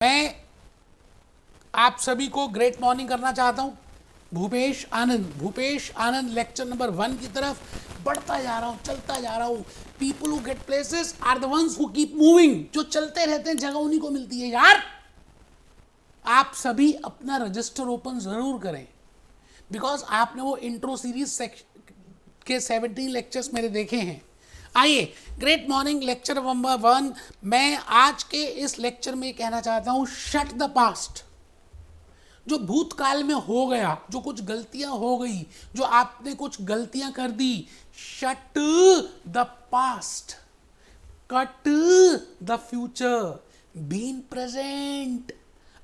मैं आप सभी को ग्रेट मॉर्निंग करना चाहता हूं। भूपेश आनंद लेक्चर नंबर 1 की तरफ बढ़ता जा रहा हूं, चलता जा रहा हूं। People who get places are the ones who keep moving. जो चलते रहते हैं जगह उन्हीं को मिलती है यार। आप सभी अपना रजिस्टर ओपन जरूर करें, बिकॉज आपने वो इंट्रो सीरीज के 17 लेक्चर्स मेरे देखे हैं। आइए, ग्रेट मॉर्निंग लेक्चर नंबर 1। मैं आज के इस लेक्चर में कहना चाहता हूं, शट द पास्ट। जो भूतकाल में हो गया, जो कुछ गलतियां हो गई, जो आपने कुछ गलतियां कर दी, shut the past, cut the future, be in present.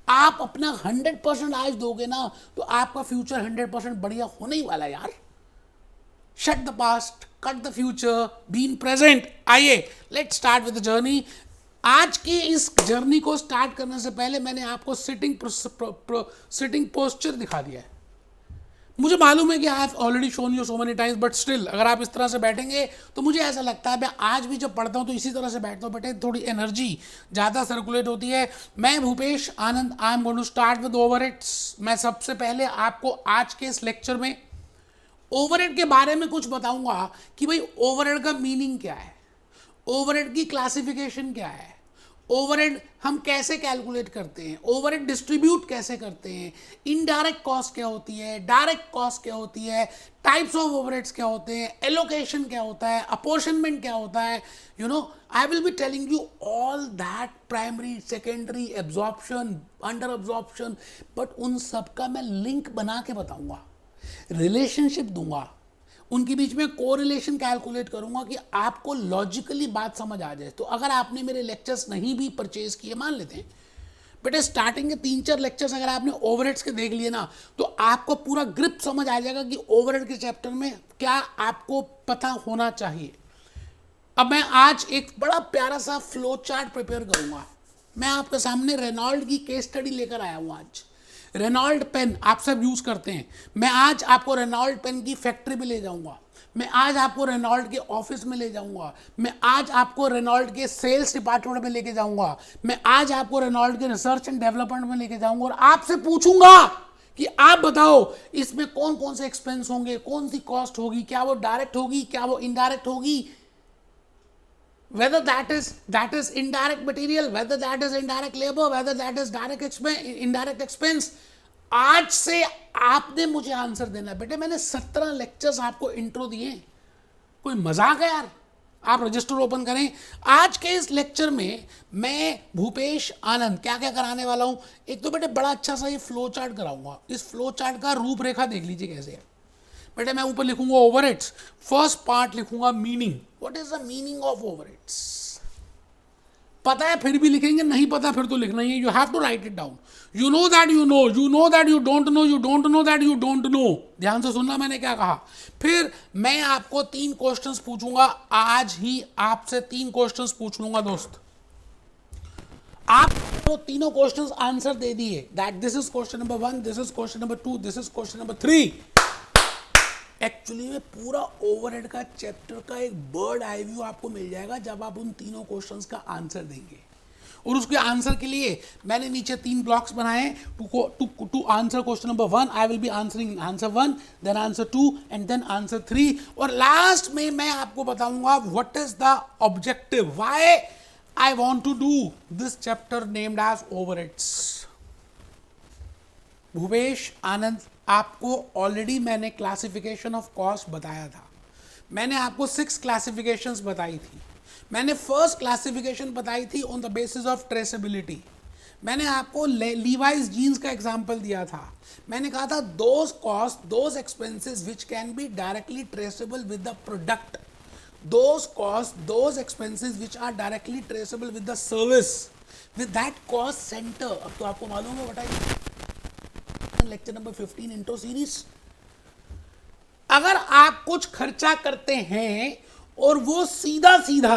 आप अपना 100% आज दोगे ना, तो आपका फ्यूचर 100% बढ़िया होने ही वाला है यार। Shut the past, cut the future, be in present. आइए, let's start with the journey. आज की इस जर्नी को स्टार्ट करने से पहले मैंने आपको सिटिंग पोस्चर दिखा दिया है। मुझे मालूम है कि I have already shown you so many times, but still अगर आप इस तरह से बैठेंगे तो मुझे ऐसा लगता है, मैं आज भी जब पढ़ता हूँ तो इसी तरह से बैठता हूँ, बेटे थोड़ी एनर्जी ज़्यादा सर्कुलेट होती है। मैं Bhupesh Anand, I am going to start with overheads. मैं सबसे पहले आपको आज के इस लेक्चर में ओवरहेड के बारे में कुछ बताऊंगा कि भाई ओवरहेड का मीनिंग क्या है, ओवरहेड की क्लासिफिकेशन क्या है, ओवरहेड हम कैसे कैलकुलेट करते हैं, ओवरहेड डिस्ट्रीब्यूट कैसे करते हैं, इनडायरेक्ट कॉस्ट क्या होती है, डायरेक्ट कॉस्ट क्या होती है, टाइप्स ऑफ ओवरहेड्स क्या होते हैं, एलोकेशन क्या होता है, अपॉर्शनमेंट क्या होता है। आई will be telling you all that, primary, secondary, absorption, under absorption, but उन सब का मैं लिंक बना के बताऊंगा, रिलेशनशिप दूंगा, उनके बीच में कोरिलेशन कैलकुलेट करूंगा कि आपको लॉजिकली बात समझ आ जाए। तो अगर आपने मेरे लेक्चर्स नहीं भी परचेज किए, मान लेते हैं बेटे स्टार्टिंग के 3-4 लेक्चर्स अगर आपने ओवरहेड्स के देख लिए ना, तो आपको पूरा ग्रिप समझ आ जाएगा कि ओवरहेड के चैप्टर में क्या आपको पता होना चाहिए। अब मैं आज एक बड़ा प्यारा सा फ्लो चार्ट प्रिपेयर करूंगा। मैं आपके सामने रेनॉल्ड की केस स्टडी लेकर आया हूं आज। रेनॉल्ड पेन आप सब यूज करते हैं। मैं आज आपको रेनॉल्ड पेन की फैक्ट्री में ले जाऊंगा, मैं आज आपको रेनॉल्ड के ऑफिस में ले जाऊंगा, मैं आज आपको रेनॉल्ड के सेल्स डिपार्टमेंट में लेके जाऊंगा, मैं आज आपको रेनॉल्ड के रिसर्च एंड डेवलपमेंट में लेके जाऊंगा और आपसे पूछूंगा कि आप बताओ इसमें कौन कौन से एक्सपेंस होंगे, कौन सी कॉस्ट होगी, क्या वो डायरेक्ट होगी, क्या वो इनडायरेक्ट होगी, whether that is indirect material, whether that is indirect labor, whether that is indirect expense। आज से आपने मुझे आंसर देना है। बेटे मैंने 17 लेक्चर्स आपको इंट्रो दिए, कोई मजाक है यार। आप रजिस्टर ओपन करें। आज के इस लेक्चर में मैं भूपेश आनंद क्या क्या कराने वाला हूं। एक तो बेटे बड़ा अच्छा सा ये फ्लो चार्ट कराऊंगा। इस फ्लो चार्ट का रूपरेखा देख लीजिए कैसे है। बेटे मैं ऊपर लिखूंगा ओवरहेड्स, फर्स्ट पार्ट लिखूंगा meaning, what is the meaning of overheads. पता है फिर भी लिखेंगे, नहीं पता फिर तो लिखना ही है। You have to write it down. You know that you know, you know that you don't know, you don't know that you don't know. ध्यान से सुनना मैंने क्या कहा। फिर मैं आपको 3 क्वेश्चंस पूछूंगा। आज ही आपसे 3 क्वेश्चंस पूछ लूंगा दोस्त। आप तो तीनों क्वेश्चंस आंसर दे दिए, that this is question number 1, this is question number 2, this is question number 3। Actually में पूरा ओवरहेड का चैप्टर का एक बर्ड आई व्यू आपको मिल जाएगा जब आप उन तीनों क्वेश्चंस का आंसर देंगे। और उसके आंसर के लिए मैंने नीचे 3 ब्लॉक्स बनाए। To answer question number 1 I will be answering answer 1, then answer 2 and then answer 3। और लास्ट में मैं आपको बताऊंगा what is the objective, why I want to do this chapter named as overheads. Bhupesh Anand, आपको ऑलरेडी मैंने classification of cost बताया था। मैंने आपको 6 क्लासिफिकेशंस बताई थी। मैंने फर्स्ट क्लासिफिकेशन बताई थी on the basis of traceability. मैंने आपको लीवाइस जीन्स का एग्जांपल दिया था। मैंने कहा था those cost, those expenses which can be directly traceable with the product, those cost, those expenses which are directly traceable with the service, with that cost centre. अब तो आपको मालूम है बताइए लेक्चर नंबर 15 इंट्रो सीरीज। अगर आप कुछ खर्चा करते हैं और वो सीधा सीधा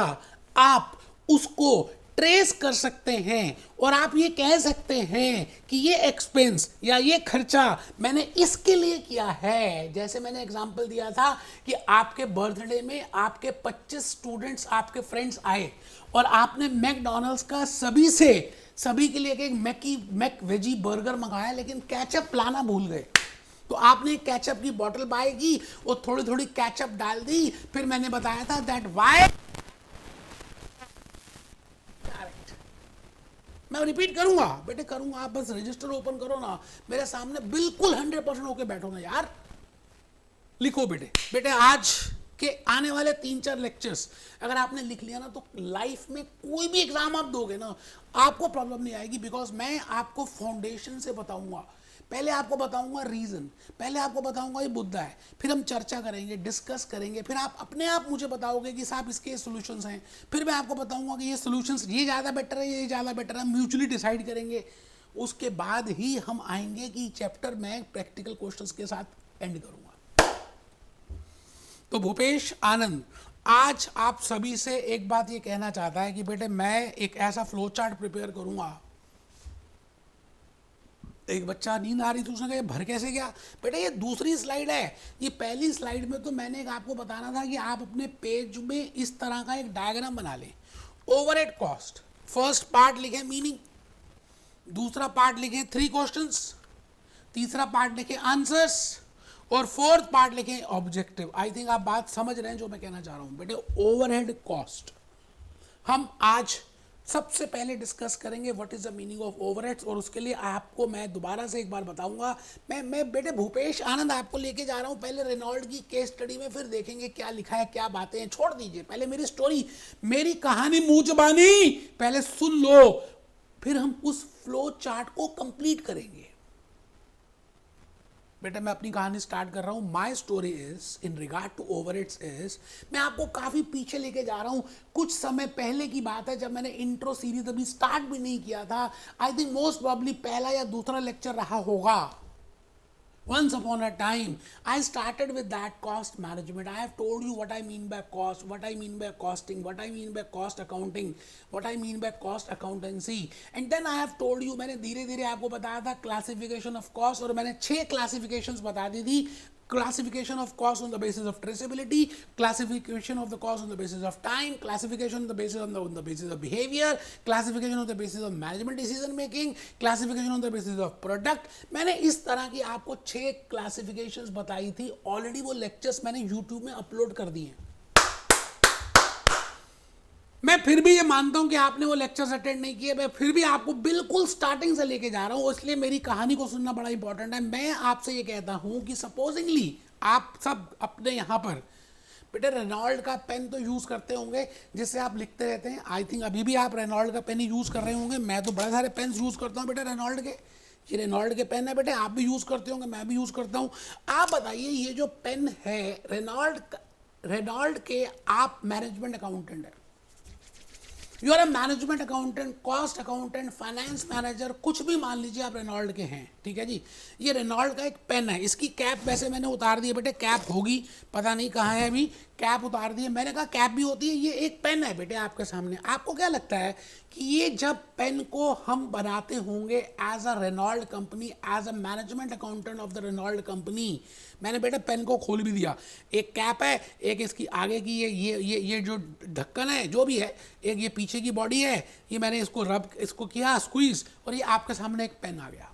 आप उसको ट्रेस कर सकते हैं और आप ये कह सकते हैं कि ये एक्सपेंस या ये खर्चा मैंने इसके लिए किया है। जैसे मैंने एग्जांपल दिया था कि आपके बर्थडे में आपके 25 स्टूडेंट्स, आपके फ्रेंड्स आए और आपने मैकडॉनल्ड्स का सभी से सभी के लिए एक मैक वेजी बर्गर मंगाया, लेकिन केचप लाना भूल गए। तो आपने केचप की बोतल बाय की और थोड़ी थोड़ी केचप डाल दी। फिर मैंने बताया था दैट वाई, मैं रिपीट करूंगा बेटे, करूंगा, आप बस रजिस्टर ओपन करो ना, मेरे सामने बिल्कुल 100% होके बैठो ना यार। लिखो बेटे, बेटे आज के आने वाले 3-4 लेक्चर्स अगर आपने लिख लिया ना, तो लाइफ में कोई भी एग्जाम आप दोगे ना, आपको प्रॉब्लम नहीं आएगी। बिकॉज मैं आपको फाउंडेशन से बताऊंगा। पहले आपको बताऊंगा रीजन, पहले आपको बताऊंगा ये मुद्दा है, फिर हम चर्चा करेंगे, डिस्कस करेंगे, फिर आप अपने आप मुझे बताओगे कि साहब इसके सॉल्यूशंस हैं, फिर मैं आपको बताऊंगा कि ये सॉल्यूशंस ये ज़्यादा बेटर है, ये ज़्यादा बेटर है, म्यूचुअली डिसाइड करेंगे। उसके बाद ही हम आएंगे कि चैप्टर मैं प्रैक्टिकल क्वेश्चंस के साथ एंड करूंगा। तो भूपेश आनंद आज आप सभी से एक बात ये कहना चाहता है कि बेटे मैं एक ऐसा फ्लो चार्ट प्रिपेयर करूंगा। एक बच्चा नींद आ रही थी, उसने कहा ये भर कैसे गया? बेटे ये दूसरी स्लाइड है, ये पहली स्लाइड में तो मैंने आपको बताना था कि आप अपने पेज में इस तरह का एक डायग्राम बना लें। ओवरहेड कॉस्ट, फर्स्ट पार्ट लिखे मीनिंग, दूसरा पार्ट लिखे 3 क्वेश्चंस, तीसरा पार्ट लिखे आंसर्स, और फोर्थ पार्ट लिखे ऑब्जेक्टिव। आई थिंक आप बात समझ रहे हैं जो मैं कहना चाह रहा हूं। बेटे ओवरहेड कॉस्ट हम आज सबसे पहले डिस्कस करेंगे, what is the meaning of overheads. और उसके लिए आपको मैं दोबारा से एक बार बताऊंगा। मैं बेटे भूपेश आनंद आपको लेके जा रहा हूं पहले रेनॉल्ड की केस स्टडी में, फिर देखेंगे क्या लिखा है, क्या बातें हैं। छोड़ दीजिए, पहले मेरी स्टोरी, मेरी कहानी मुंह जबानी पहले सुन लो, फिर हम उस फ्लो चार्ट को कंप्लीट करेंगे। बेटा मैं अपनी कहानी स्टार्ट कर रहा हूँ। My story is in regard to overheads is, मैं आपको काफ़ी पीछे लेके जा रहा हूँ। कुछ समय पहले की बात है, जब मैंने इंट्रो सीरीज अभी स्टार्ट भी नहीं किया था। आई थिंक मोस्ट प्रॉब्ली पहला या दूसरा लेक्चर रहा होगा। Once upon a time, I started with that cost management. I have told you what I mean by cost, what I mean by costing, what I mean by cost accounting, what I mean by cost accountancy. And then I have told you, मैंने धीरे धीरे आपको बताया था classification of cost, और मैंने 6 classifications बता दी थी। Classification of cost on the basis of traceability, classification of the cost on the basis of time, classification on the basis of behavior, classification on the basis of management decision making, classification on the basis of product. मैंने इस तरह की आपको 6 classifications बताई थी। Already वो lectures मैंने YouTube में अपलोड कर दिए हैं। मैं फिर भी ये मानता हूं कि आपने वो लेक्चर्स अटेंड नहीं किए, मैं फिर भी आपको बिल्कुल स्टार्टिंग से लेके जा रहा हूं, इसलिए मेरी कहानी को सुनना बड़ा इंपॉर्टेंट है। मैं आपसे ये कहता हूं कि सपोजिंगली आप सब अपने यहाँ पर बेटे रेनॉल्ड का पेन तो यूज़ करते होंगे, जिससे आप लिखते रहते हैं। आई थिंक अभी भी आप रेनॉल्ड का पेन ही यूज़ कर रहे होंगे। मैं तो बड़े सारे पेन यूज़ करता हूँ बेटे रेनॉल्ड के। ये रेनॉल्ड के पेन है बेटे, आप भी यूज़ करते होंगे, मैं भी यूज़ करता हूँ। आप बताइए, ये जो पेन है रेनॉल्ड के, आप मैनेजमेंट अकाउंटेंट है, you are a management accountant, cost accountant, finance manager, कुछ भी मान लीजिए आप रेनॉल्ड के हैं, ठीक है जी। ये रेनॉल्ड का एक पेन है, इसकी कैप वैसे मैंने उतार दी है बेटे, कैप होगी पता नहीं कहाँ है अभी, कैप उतार दी है। मैंने कहा कैप भी होती है, ये एक पेन है बेटे आपके सामने। आपको क्या लगता है कि ये जब पेन को हम बनाते होंगे as a Reynold company, as a management accountant of the Reynold company, मैंने बेटे पेन को खोल भी दिया, एक कैप है, एक इसकी आगे की ये जो ढक्कन है जो भी है, एक ये पीछे की बॉडी है, ये मैंने इसको किया स्क्वीज, और ये आपके सामने एक पेन आ गया।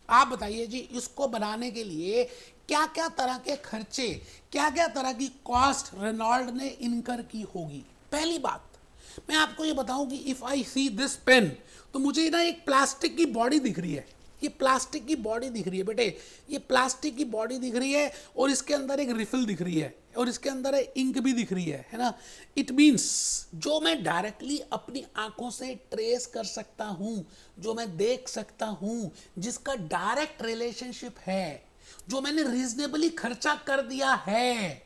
आप बताइए जी, इसको बनाने के लिए क्या क्या तरह के खर्चे, क्या क्या तरह की कॉस्ट रेनॉल्ड ने इनकर की होगी। पहली बात मैं आपको ये बताऊं कि if I see this pen, तो मुझे ना एक प्लास्टिक की बॉडी दिख रही है, ये प्लास्टिक की बॉडी दिख रही है बेटे, ये प्लास्टिक की बॉडी दिख रही है, और इसके अंदर एक रिफिल दिख रही है, और इसके अंदर इंक भी दिख रही है ना। इट मीन्स जो मैं डायरेक्टली अपनी आंखों से ट्रेस कर सकता हूं, जो मैं देख सकता हूं, जिसका डायरेक्ट रिलेशनशिप है, जो मैंने रीजनेबली खर्चा कर दिया है,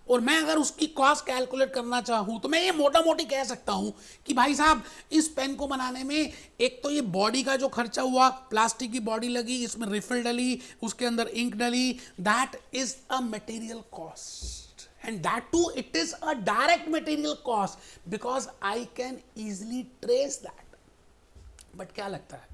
और मैं अगर उसकी कॉस्ट कैलकुलेट करना चाहूं, तो मैं ये मोटा मोटी कह सकता हूं कि भाई साहब इस पेन को बनाने में एक तो ये बॉडी का जो खर्चा हुआ, प्लास्टिक की बॉडी लगी, इसमें रिफिल डली, उसके अंदर इंक डली, that is a material cost, and that too it is a direct material cost because I can easily trace that. But क्या लगता है,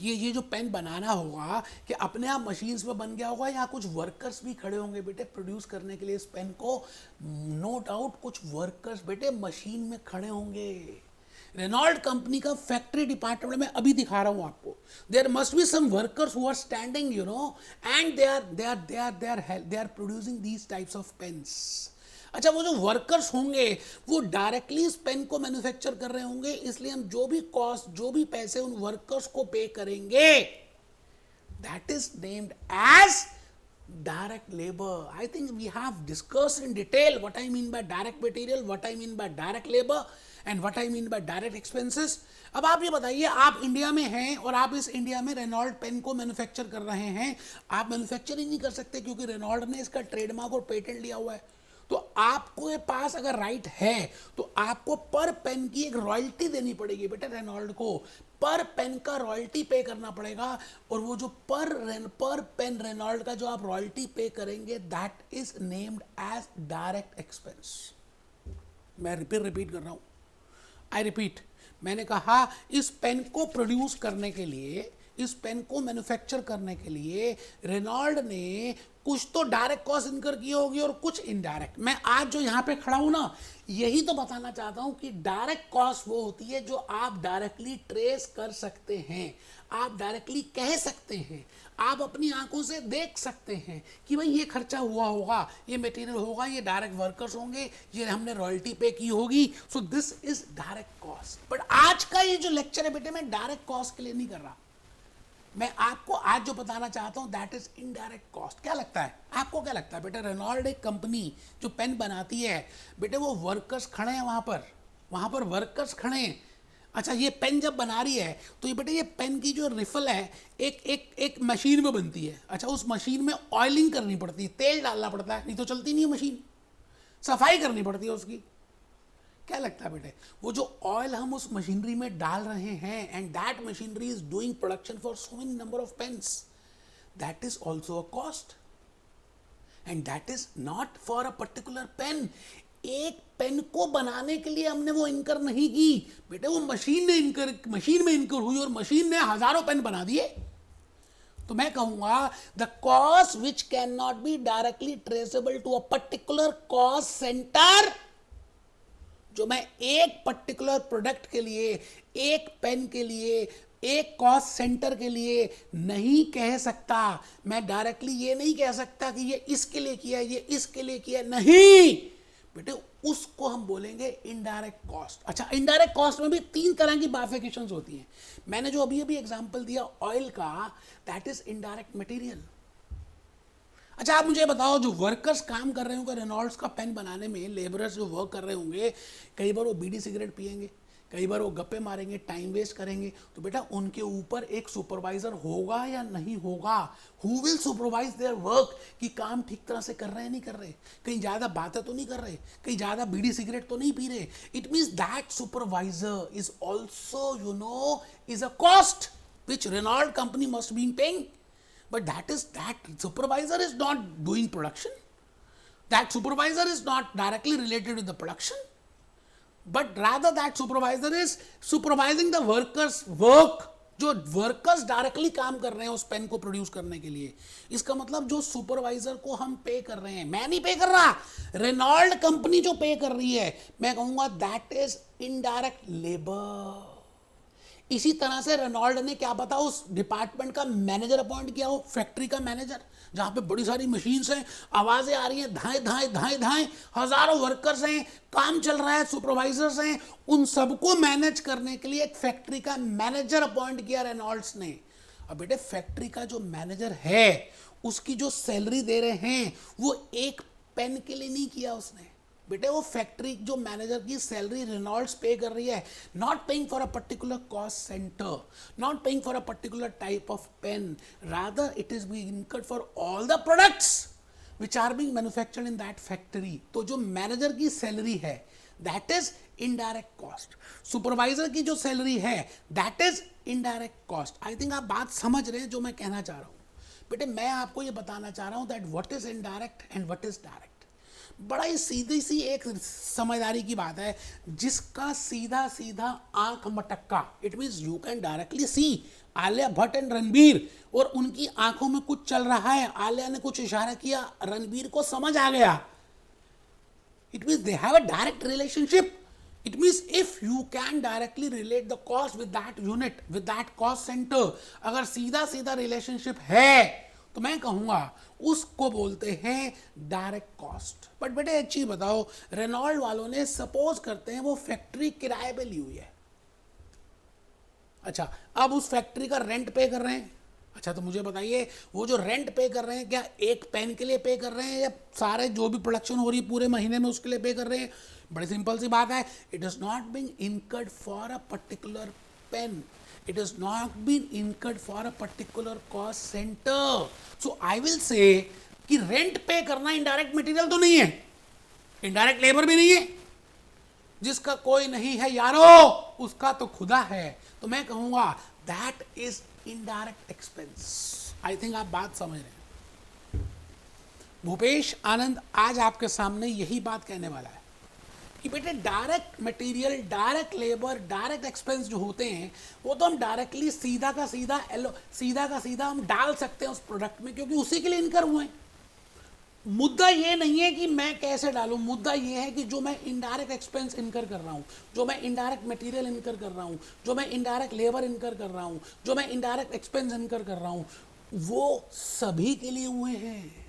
ये जो पेन बनाना होगा कि अपने आप मशीन्स में बन गया होगा, या कुछ वर्कर्स भी खड़े होंगे बेटे प्रोड्यूस करने के लिए इस पेन को? नो डाउट कुछ वर्कर्स बेटे मशीन में खड़े होंगे। रेनॉल्ड कंपनी का फैक्ट्री डिपार्टमेंट में अभी दिखा रहा हूं आपको. There must be some workers who are standing you know and they are producing these types of pens. अच्छा, वो जो वर्कर्स होंगे वो डायरेक्टली इस पेन को मैन्युफैक्चर कर रहे होंगे, इसलिए हम जो भी कॉस्ट, जो भी पैसे उन वर्कर्स को पे करेंगे, that is named as direct labor. I think we have discussed in detail what I mean by direct material, what I mean by direct labor and what I mean by direct expenses. अब आप ये बताइए, आप India में हैं और आप इस इंडिया में रेनॉल्ड पेन को मैन्युफैक्चर कर रहे हैं. आप मैन्युफैक्चर ही नहीं कर सकते क्योंकि रेनॉल्ड ने इसका ट्रेडमार्क और पेटेंट लिया हुआ है. तो आपके पास अगर राइट है तो आपको पर पेन की एक रॉयल्टी देनी पड़ेगी बेटा. रेनॉल्ड को पर पेन का रॉयल्टी पे करना पड़ेगा, और वो जो पर पेन रेनॉल्ड का जो आप रॉयल्टी पे करेंगे, that is named as direct expense. मैं रिपीट कर रहा हूं. आई रिपीट, मैंने कहा इस पेन को प्रोड्यूस करने के लिए, इस पेन को मैन्युफैक्चर करने के लिए रेनॉल्ड ने कुछ तो डायरेक्ट कॉस्ट इनकर की होगी और कुछ इनडायरेक्ट. मैं आज जो यहाँ पे खड़ा हूं ना, यही तो बताना चाहता हूं कि डायरेक्ट कॉस्ट वो होती है जो आप डायरेक्टली ट्रेस कर सकते हैं, आप डायरेक्टली कह सकते हैं, आप अपनी आंखों से देख सकते हैं कि भाई ये खर्चा हुआ होगा, ये मटेरियल होगा, ये डायरेक्ट वर्कर्स होंगे, ये हमने रॉयल्टी पे की होगी. So this is direct cost. But आज का ये जो लेक्चर है बेटे, मैं डायरेक्ट कॉस्ट के लिए नहीं कर रहा. मैं आपको आज जो बताना चाहता हूं दैट इज इनडायरेक्ट कॉस्ट. क्या लगता है आपको, क्या लगता है बेटा, रेनॉल्ड एक कंपनी जो पेन बनाती है बेटे, वो वर्कर्स खड़े हैं वहां पर वर्कर्स खड़े हैं. अच्छा, ये पेन जब बना रही है तो ये बेटे, ये पेन की जो रिफल है एक मशीन में बनती है. अच्छा, उस मशीन में ऑयलिंग करनी पड़ती है, तेल डालना पड़ता है, नहीं तो चलती नहीं है मशीन. सफाई करनी पड़ती है उसकी. क्या लगता है बेटे, वो जो ऑयल हम उस मशीनरी में डाल रहे हैं, and that machinery is doing production for so many number of pens, that is also a cost, and that is not for a particular pen. एक पेन को बनाने के लिए हमने वो इनकर नहीं की बेटे, वो मशीन में इनकर हुई और मशीन ने हजारों पेन बना दिए. तो मैं कहूंगा the cost which can not be directly traceable to a particular cost centre, जो मैं एक पर्टिकुलर प्रोडक्ट के लिए, एक पेन के लिए, एक कॉस्ट सेंटर के लिए नहीं कह सकता. मैं डायरेक्टली ये नहीं कह सकता कि ये इसके लिए किया, ये इसके लिए किया, नहीं बेटे, उसको हम बोलेंगे इनडायरेक्ट कॉस्ट. अच्छा, इनडायरेक्ट कॉस्ट में भी 3 तरह की बाइफिकेशंस होती हैं. मैंने जो अभी एग्जांपल दिया ऑयल का, दैट इज इनडायरेक्ट मटेरियल. अच्छा, आप मुझे बताओ, जो वर्कर्स काम कर रहे होंगे रेनॉल्ड्स का पेन बनाने में, लेबरर्स जो वर्क कर रहे होंगे, कई बार वो बीड़ी सिगरेट पिएंगे, कई बार वो गप्पे मारेंगे, टाइम वेस्ट करेंगे. तो बेटा, उनके ऊपर एक सुपरवाइजर होगा या नहीं होगा? Who will supervise their work, कि काम ठीक तरह से कर रहे हैं, नहीं कर रहे, कहीं ज़्यादा बातें तो नहीं कर रहे, कहीं ज़्यादा बीड़ी सिगरेट तो नहीं पी रहे. It means that supervisor is also is a cost which Reynold company must be paying. But that supervisor is not doing production. That supervisor is not directly related to the production. But rather that supervisor is supervising the workers' work. जो workers directly काम कर रहे हैं उस pen को produce करने के लिए. इसका मतलब जो सुपरवाइजर को हम पे कर रहे हैं, मैं नहीं पे कर रहा, रेनॉल्ड कंपनी जो पे कर रही है, मैं कहूंगा दैट इज इनडायरेक्ट लेबर. इसी तरह से रेनॉल्ड ने क्या पता उस डिपार्टमेंट का मैनेजर अपॉइंट किया हो, फैक्ट्री का मैनेजर, जहां पे बड़ी सारी मशीन्स हैं, आवाजें आ रही हैं, धाएं धाएं धाएं धाएं, हजारों वर्कर्स हैं, काम चल रहा है, सुपरवाइजर्स हैं, उन सबको मैनेज करने के लिए एक फैक्ट्री का मैनेजर अपॉइंट किया रेनॉल्ड्स ने. अब बेटे, फैक्ट्री का जो मैनेजर है उसकी जो सैलरी दे रहे हैं वो एक पेन के लिए नहीं किया उसने बेटे. वो फैक्ट्री जो मैनेजर की सैलरी रेनॉल्ड्स पे कर रही है, not paying for a particular cost centre, not paying for a particular type of pen, rather it is being incurred for all the products which are being manufactured in that factory. तो जो manager की salary है that is indirect cost. Supervisor की जो salary है that is indirect cost. I think आप बात समझ रहे हैं जो मैं कहना चाह रहा हूं बेटे. मैं आपको ये बताना चाह रहा हूं that what is indirect and what is direct. बड़ा ही सीधी सी एक समझदारी की बात है. जिसका सीधा सीधा आंख मटक्का, it means you can directly see Alia Bhatt and Ranbir, और उनकी आंखों में कुछ चल रहा है, आलिया ने कुछ इशारा किया, रणबीर को समझ आ गया. It means they have a direct relationship. It means if you can directly relate the cost with that unit, with that cost center, अगर सीधा सीधा रिलेशनशिप है तो मैं कहूंगा उसको बोलते हैं डायरेक्ट कॉस्ट. बट बेटे एक चीज बताओ, रेनॉल्ड वालों ने सपोज करते हैं वो फैक्ट्री किराए पे ली हुई है. अच्छा, अब उस फैक्ट्री का रेंट पे कर रहे हैं. अच्छा, तो मुझे बताइए वो जो रेंट पे कर रहे हैं क्या एक पेन के लिए पे कर रहे हैं या सारे जो भी प्रोडक्शन हो रही है पूरे महीने में उसके लिए पे कर रहे हैं? बड़ी सिंपल सी बात है, it is not been incurred for a particular pen, it is not been incurred for a particular cost centre. So I will say कि रेंट पे करना इनडायरेक्ट मटेरियल तो नहीं है, इनडायरेक्ट लेबर भी नहीं है. जिसका कोई नहीं है यारो उसका तो खुदा है. तो मैं कहूंगा that is indirect expense. I think आप बात समझ रहे हैं. भूपेश आनंद आज आपके सामने यही बात कहने वाला है कि बेटे direct material, direct labour, direct expense जो होते हैं वो तो हम डायरेक्टली सीधा का सीधा हम डाल सकते हैं उस प्रोडक्ट में, क्योंकि उसी के लिए इनकर हुए हैं. मुद्दा ये नहीं है कि मैं कैसे डालूं, मुद्दा ये है कि जो मैं इनडायरेक्ट एक्सपेंस इनकर कर रहा हूं, जो मैं इनडायरेक्ट मटेरियल इनकर कर रहा हूं, जो मैं इनडायरेक्ट लेबर इनकर कर रहा हूं, जो मैं इनडायरेक्ट एक्सपेंस इनकर कर रहा हूं, वो सभी के लिए हुए हैं,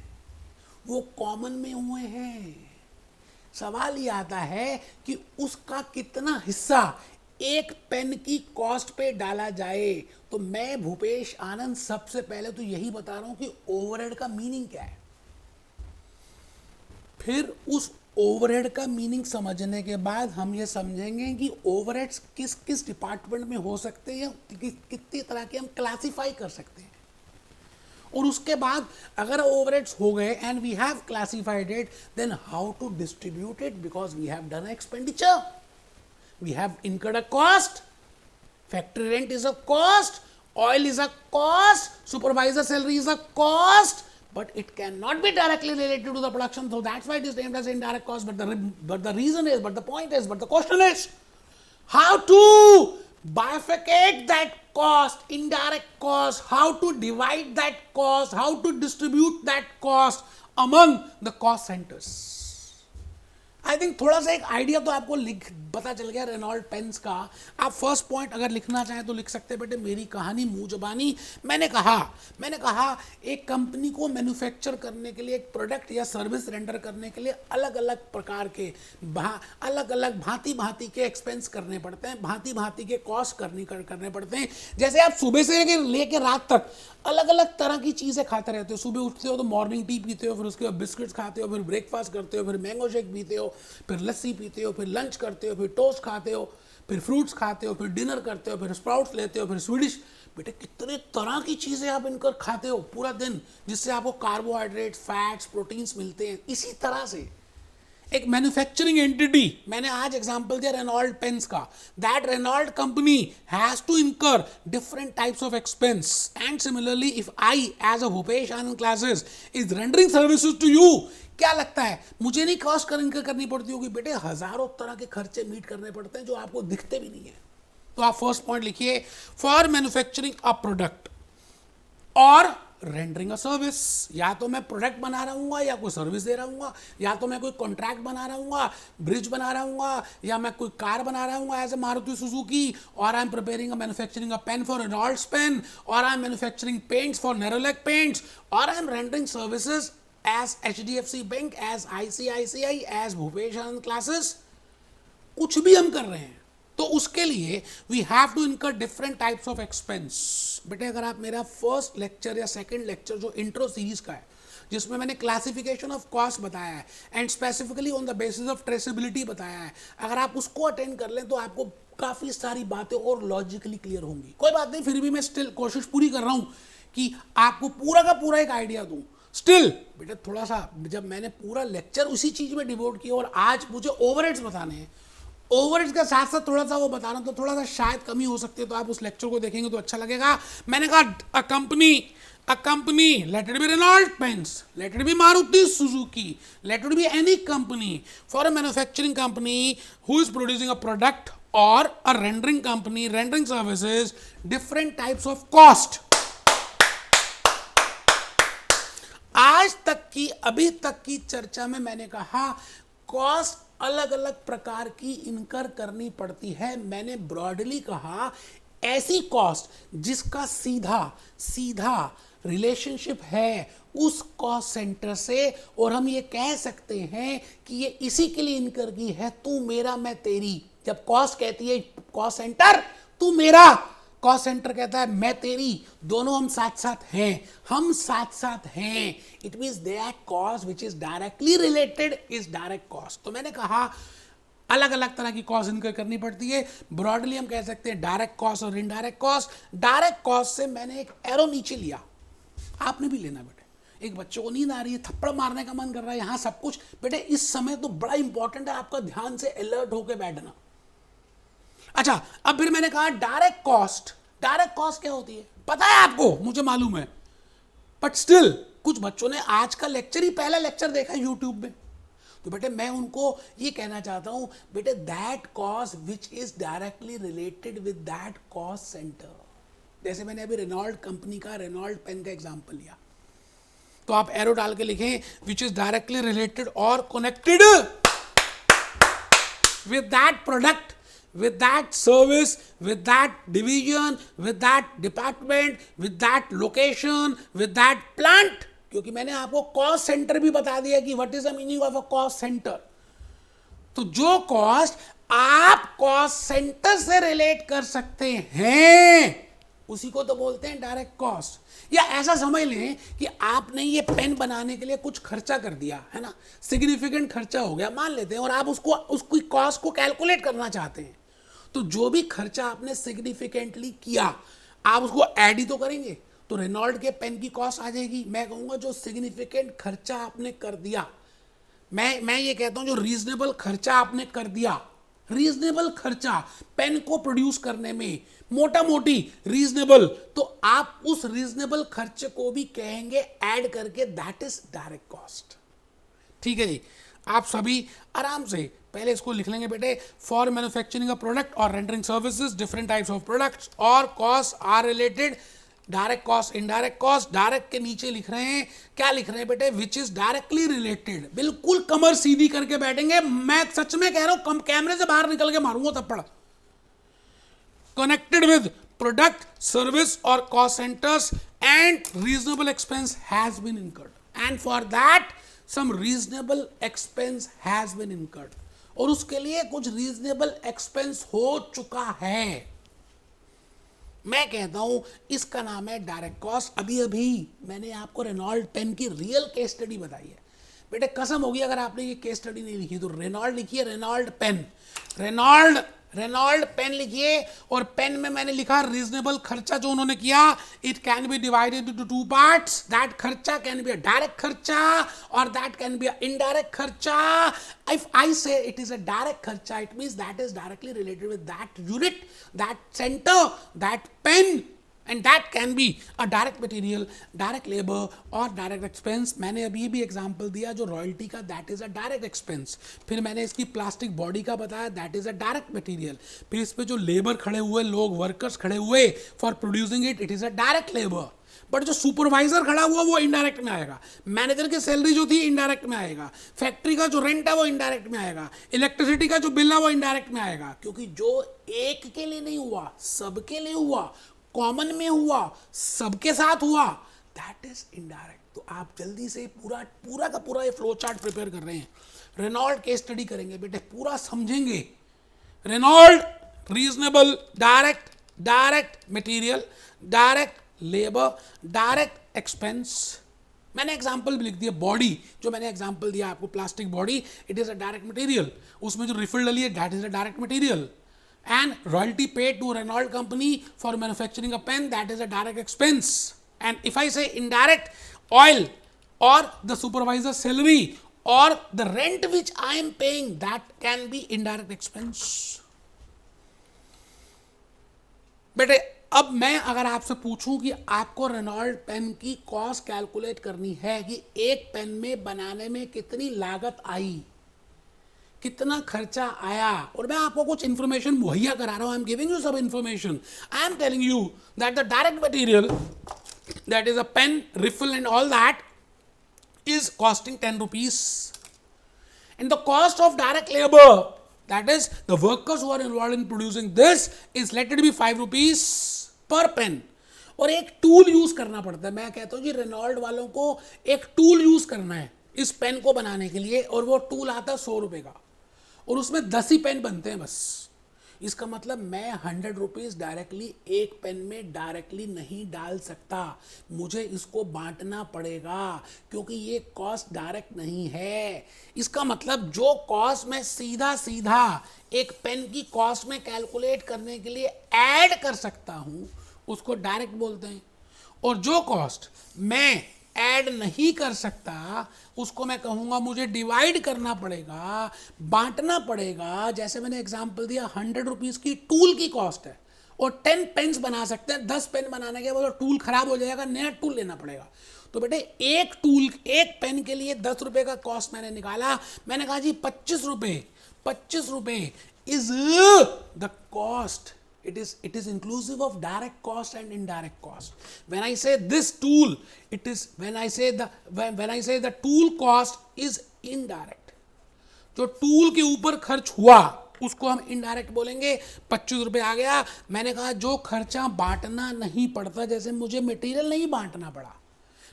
वो कॉमन में हुए हैं. सवाल ये आता है कि उसका कितना हिस्सा एक पेन की कॉस्ट पे डाला जाए. तो मैं भूपेश आनंद सबसे पहले तो यही बता रहा हूं कि ओवरहेड का मीनिंग क्या है. फिर उस ओवरहेड का मीनिंग समझने के बाद हम ये समझेंगे कि ओवरहेड्स किस किस डिपार्टमेंट में हो सकते हैं, कितनी तरह के हम क्लासिफाई कर सकते हैं. और उसके बाद अगर ओवरहेड्स हो गए and we have classified it, then how to distribute it, because we have done expenditure, we have incurred a cost. Factory rent is a cost, oil is a cost, supervisor salary is a cost, but it cannot be directly related to the production, so that's why it is named as indirect cost. But the reason is, but the point is, but the question is how to bifurcate that cost, indirect cost, how to divide that cost, how to distribute that cost among the cost centers. I think थोड़ा सा एक idea तो आपको पता चल गया Reynold pens का. आप फर्स्ट पॉइंट अगर लिखना चाहें तो लिख सकते हैं बेटे, मेरी कहानी मुंह जबानी. मैंने कहा एक कंपनी को मैन्युफैक्चर करने के लिए, एक प्रोडक्ट या सर्विस रेंडर करने के लिए अलग अलग प्रकार के अलग अलग भांति भांति के एक्सपेंस करने पड़ते हैं, भांति भांति के कॉस्ट करने पड़ते हैं. जैसे आप सुबह से लेकर रात तक अलग अलग तरह की चीज़ें खाते रहते हो. सुबह उठते हो तो मॉर्निंग टी पीते हो, फिर उसके बाद बिस्किट्स खाते हो, फिर ब्रेकफास्ट करते हो, फिर मैंगो शेक पीते हो, फिर लस्सी पीते हो, फिर लंच करते हो, फिर टोस्ट खाते हो, फिर फ्रूट्स खाते हो, फिर डिनर करते हो, फिर स्प्राउट्स लेते हो, फिर स्वीडिश. बेटे कितने तरह की चीज़ें आप इनकर खाते हो पूरा दिन, जिससे आपको कार्बोहाइड्रेट्स, फैट्स, प्रोटीन्स मिलते हैं. इसी तरह से एक मैन्युफैक्चरिंग एंटिटी, मैंने आज एग्जांपल दिया रेनॉल्ड पेन्स का, that Reynold company has to incur different types of expense. And similarly if I as a Bhupesh Anand classes is rendering services to you, क्या लगता है मुझे नहीं कॉस्ट इनकर करनी पड़ती होगी? बेटे हजारों तरह के खर्चे मीट करने पड़ते हैं जो आपको दिखते भी नहीं है. तो आप फर्स्ट पॉइंट लिखिए, फॉर मैन्युफैक्चरिंग अ प्रोडक्ट और रेंडरिंग अ सर्विस. या तो मैं प्रोडक्ट बना रहा हूँ या कोई सर्विस दे रहा हूँ, या तो मैं कोई कॉन्ट्रैक्ट बना रहा हूँ, ब्रिज बना रहा हूँ, या मैं कोई कार बना रहा हूँ एज ए मारुति सुजुकी, और I am preparing manufacturing a pen for Reynolds pen, और I am manufacturing paints for Nerolac paints, और I am rendering services as HDFC Bank, as ICICI, as Bhupesh Anand classes. कुछ भी हम कर रहे हैं तो उसके लिए we have to incur different types of expense. बेटे अगर आप मेरा फर्स्ट लेक्चर या सेकंड लेक्चर जो इंट्रो सीरीज का है, जिसमें मैंने क्लासिफिकेशन ऑफ कॉस्ट बताया है and specifically on the basis of traceability बताया है, अगर आप उसको अटेंड कर लें तो आपको काफ़ी सारी बातें और लॉजिकली क्लियर होंगी. कोई बात नहीं, फिर भी मैं स्टिल कोशिश पूरी कर रहा हूँ कि आपको पूरा का पूरा एक आइडिया दूँ. स्टिल बेटा थोड़ा सा, जब मैंने पूरा लेक्चर उसी चीज़ में डिवोट किया और आज मुझे ओवरहेड्स बताने हैं, ओवरहेड्स का साथ साथ थोड़ा सा वो बता रहा हूँ, तो थोड़ा सा शायद कमी हो सकती है. तो आप उस लेक्चर को देखेंगे तो अच्छा लगेगा. मैंने कहा a company, let it be Reynold pens, let it be Maruti Suzuki, let it be any company, for a manufacturing company who is producing a product, और a rendering company rendering services, different types of cost. आज तक की, अभी तक की चर्चा में मैंने कहा कॉस्ट अलग अलग प्रकार की इनकर करनी पड़ती है। मैंने ब्रॉडली कहा ऐसी कॉस्ट जिसका सीधा सीधा रिलेशनशिप है उस कॉस्ट सेंटर से, और हम ये कह सकते हैं कि ये इसी के लिए इनकर की है, तू मेरा मैं तेरी। जब कॉस्ट कहती है कॉस्ट सेंटर तू मेरा, कॉस्ट सेंटर कहता है मैं तेरी, दोनों हम साथ साथ हैं, हम साथ साथ हैं। It means that cost which is directly related is direct cost. तो मैंने कहा अलग अलग तरह की कॉस्ट इनकर करनी पड़ती है। ब्रॉडली हम कह सकते हैं डायरेक्ट कॉस्ट और इनडायरेक्ट कॉस्ट। डायरेक्ट कॉस्ट से मैंने एक एरो नीचे लिया, आपने भी लेना बेटे। एक बच्चों को नींद आ रही है, थप्पड़ मारने का मन कर रहा है, यहां सब कुछ बेटे इस समय तो बड़ा इंपॉर्टेंट है, आपका ध्यान से अलर्ट होकर बैठना। अच्छा, अब फिर मैंने कहा डायरेक्ट कॉस्ट। डायरेक्ट कॉस्ट क्या होती है पता है आपको, मुझे मालूम है, बट स्टिल कुछ बच्चों ने आज का लेक्चर ही पहला लेक्चर देखा यूट्यूब में, तो बेटे मैं उनको ये कहना चाहता हूं बेटे that cost which is directly related with that cost centre. जैसे मैंने अभी रेनॉल्ड कंपनी का रेनॉल्ड पेन का एग्जांपल लिया, तो आप एरो डाल के लिखें विच इज डायरेक्टली रिलेटेड और connected with that product, with that service, with that division, with that department, with that location, with that plant। क्योंकि मैंने आपको कॉस्ट सेंटर भी बता दिया कि what is the meaning of a cost centre. तो जो कॉस्ट आप कॉस्ट सेंटर से रिलेट कर सकते हैं उसी को तो बोलते हैं डायरेक्ट कॉस्ट। या ऐसा समझ लें कि आपने ये पेन बनाने के लिए कुछ खर्चा कर दिया है ना, सिग्निफिकेंट खर्चा हो गया मान लेते हैं, और आप उसको उसकी कॉस्ट को कैलकुलेट करना चाहते हैं, तो जो भी खर्चा आपने सिग्निफिकेंटली किया आप उसको ऐड ही तो करेंगे। तो रेनॉल्ड के पेन की कॉस्ट आ जाएगी। मैं कहूंगा जो सिग्निफिकेंट खर्चा आपने कर दिया, मैं ये कहता हूं जो रीजनेबल खर्चा आपने कर दिया, रीजनेबल खर्चा पेन को प्रोड्यूस करने में मोटा मोटी रीजनेबल, तो आप उस रीजनेबल खर्चे को भी कहेंगे ऐड करके दैट इज डायरेक्ट कॉस्ट। ठीक है जी, आप सभी आराम से पहले इसको लिख लेंगे बेटे। फॉर मैन्युफैक्चरिंग अ प्रोडक्ट और rendering services different types of products और cost are related. Direct cost indirect cost, direct के नीचे लिख रहे हैं, क्या लिख रहे हैं बेटे, विच इज डायरेक्टली रिलेटेड। बिल्कुल कमर सीधी करके बैठेंगे, मैं सच में कह रहा हूं, कम कैमरे से बाहर निकल के मारूंगा थप्पड़। कनेक्टेड विद प्रोडक्ट सर्विस और cost centres and reasonable expense has been incurred, and for that some reasonable expense has been incurred, और उसके लिए कुछ रीजनेबल एक्सपेंस हो चुका है। मैं कहता हूं इसका नाम है डायरेक्ट कॉस्ट। अभी अभी मैंने आपको रेनॉल्ड पेन की रियल केस स्टडी बताई है बेटे, कसम होगी अगर आपने ये केस स्टडी नहीं लिखी तो रेनॉल्ड लिखिए, रेनॉल्ड पेन, रेनॉल्ड पेन लिखिए, और पेन में मैंने लिखा रीजनेबल खर्चा जो उन्होंने किया, it can be divided into two parts. That खर्चा कैन बी अ डायरेक्ट खर्चा और that can be a indirect खर्चा। इफ आई से इट इज अ डायरेक्ट खर्चा, it means that is directly related with that unit, that centre, that pain, and that can be a direct material, direct labor और direct expense। मैंने अभी भी example दिया जो royalty का, that is a direct expense। फिर मैंने इसकी प्लास्टिक बॉडी का बताया, that is a direct material। फिर इस पे जो लेबर खड़े हुए लोग, वर्कर्स खड़े हुए for producing it, it is a direct labour. But जो सुपरवाइजर खड़ा हुआ वो इनडायरेक्ट में आएगा, मैनेजर की सैलरी जो थी इनडायरेक्ट में आएगा, फैक्ट्री का जो रेंट है वो इनडायरेक्ट में आएगा, इलेक्ट्रिसिटी का जो बिल है वो इनडायरेक्ट में आएगा, क्योंकि जो एक के लिए नहीं हुआ सबके लिए हुआ, कॉमन में हुआ, सबके साथ हुआ, दैट इज इनडायरेक्ट। तो आप जल्दी से पूरा का पूरा ये फ्लो चार्ट प्रिपेयर कर रहे हैं, रेनॉल्ड केस स्टडी करेंगे बेटे, पूरा समझेंगे। Reynold reasonable direct material, direct labour, direct expense. मैंने एग्जांपल भी लिख दिया, बॉडी जो मैंने एग्जांपल दिया आपको, plastic body, it is a direct material, उसमें जो रिफिल डली है that is a direct material. And royalty paid to Renault company for manufacturing a pen, that is a direct expense। And if I say indirect, oil or the supervisor's salary or the rent which I am paying, that can be indirect expense। बेटे अब मैं अगर आपसे पूछूं कि आपको Reynold pen की cost calculate करनी है कि एक पेन में बनाने में कितनी लागत आई, कितना खर्चा आया, और मैं आपको कुछ इंफॉर्मेशन मुहैया करा रहा हूं, आई एम गिविंग यू सब information. I am telling you that the direct material, that is a pen, refill and all that, is costing 10 rupees, And the cost of direct labor, that is the workers who are involved in producing this, is let it be 5 rupees per pen. और एक tool use करना पड़ता है. मैं कहता हूँ जी Reynold वालों को एक टूल यूज करना है इस पेन को बनाने के लिए, और वो टूल आता है 100 रुपए का, और उसमें 10 ही पेन बनते हैं बस. इसका मतलब मैं 100 रुपीज डायरेक्टली एक पेन में डायरेक्टली नहीं डाल सकता, मुझे इसको बांटना पड़ेगा, क्योंकि ये कॉस्ट डायरेक्ट नहीं है. इसका मतलब जो कॉस्ट मैं सीधा सीधा एक पेन की कॉस्ट में कैलकुलेट करने के लिए ऐड कर सकता हूं उसको डायरेक्ट बोलते हैं, और जो कॉस्ट मैं ऐड नहीं कर सकता उसको मैं कहूँगा मुझे डिवाइड करना पड़ेगा, बांटना पड़ेगा. जैसे मैंने एग्जांपल दिया 100 रुपीज़ की टूल की कॉस्ट है और 10 पेन्स बना सकते हैं. 10 पेन बनाने के बाद टूल खराब हो जाएगा, नया टूल लेना पड़ेगा. तो बेटे एक टूल एक पेन के लिए 10 रुपये का कॉस्ट मैंने निकाला. मैंने कहा जी 25 रुपये is the cost. It is inclusive of direct cost and indirect cost. When I say this tool, it is when I say the tool cost is indirect. जो टूल के ऊपर खर्च हुआ उसको हम इनडायरेक्ट बोलेंगे. 25 रुपये आ गया. मैंने कहा जो खर्चा बांटना नहीं पड़ता, जैसे मुझे मटेरियल नहीं बांटना पड़ा,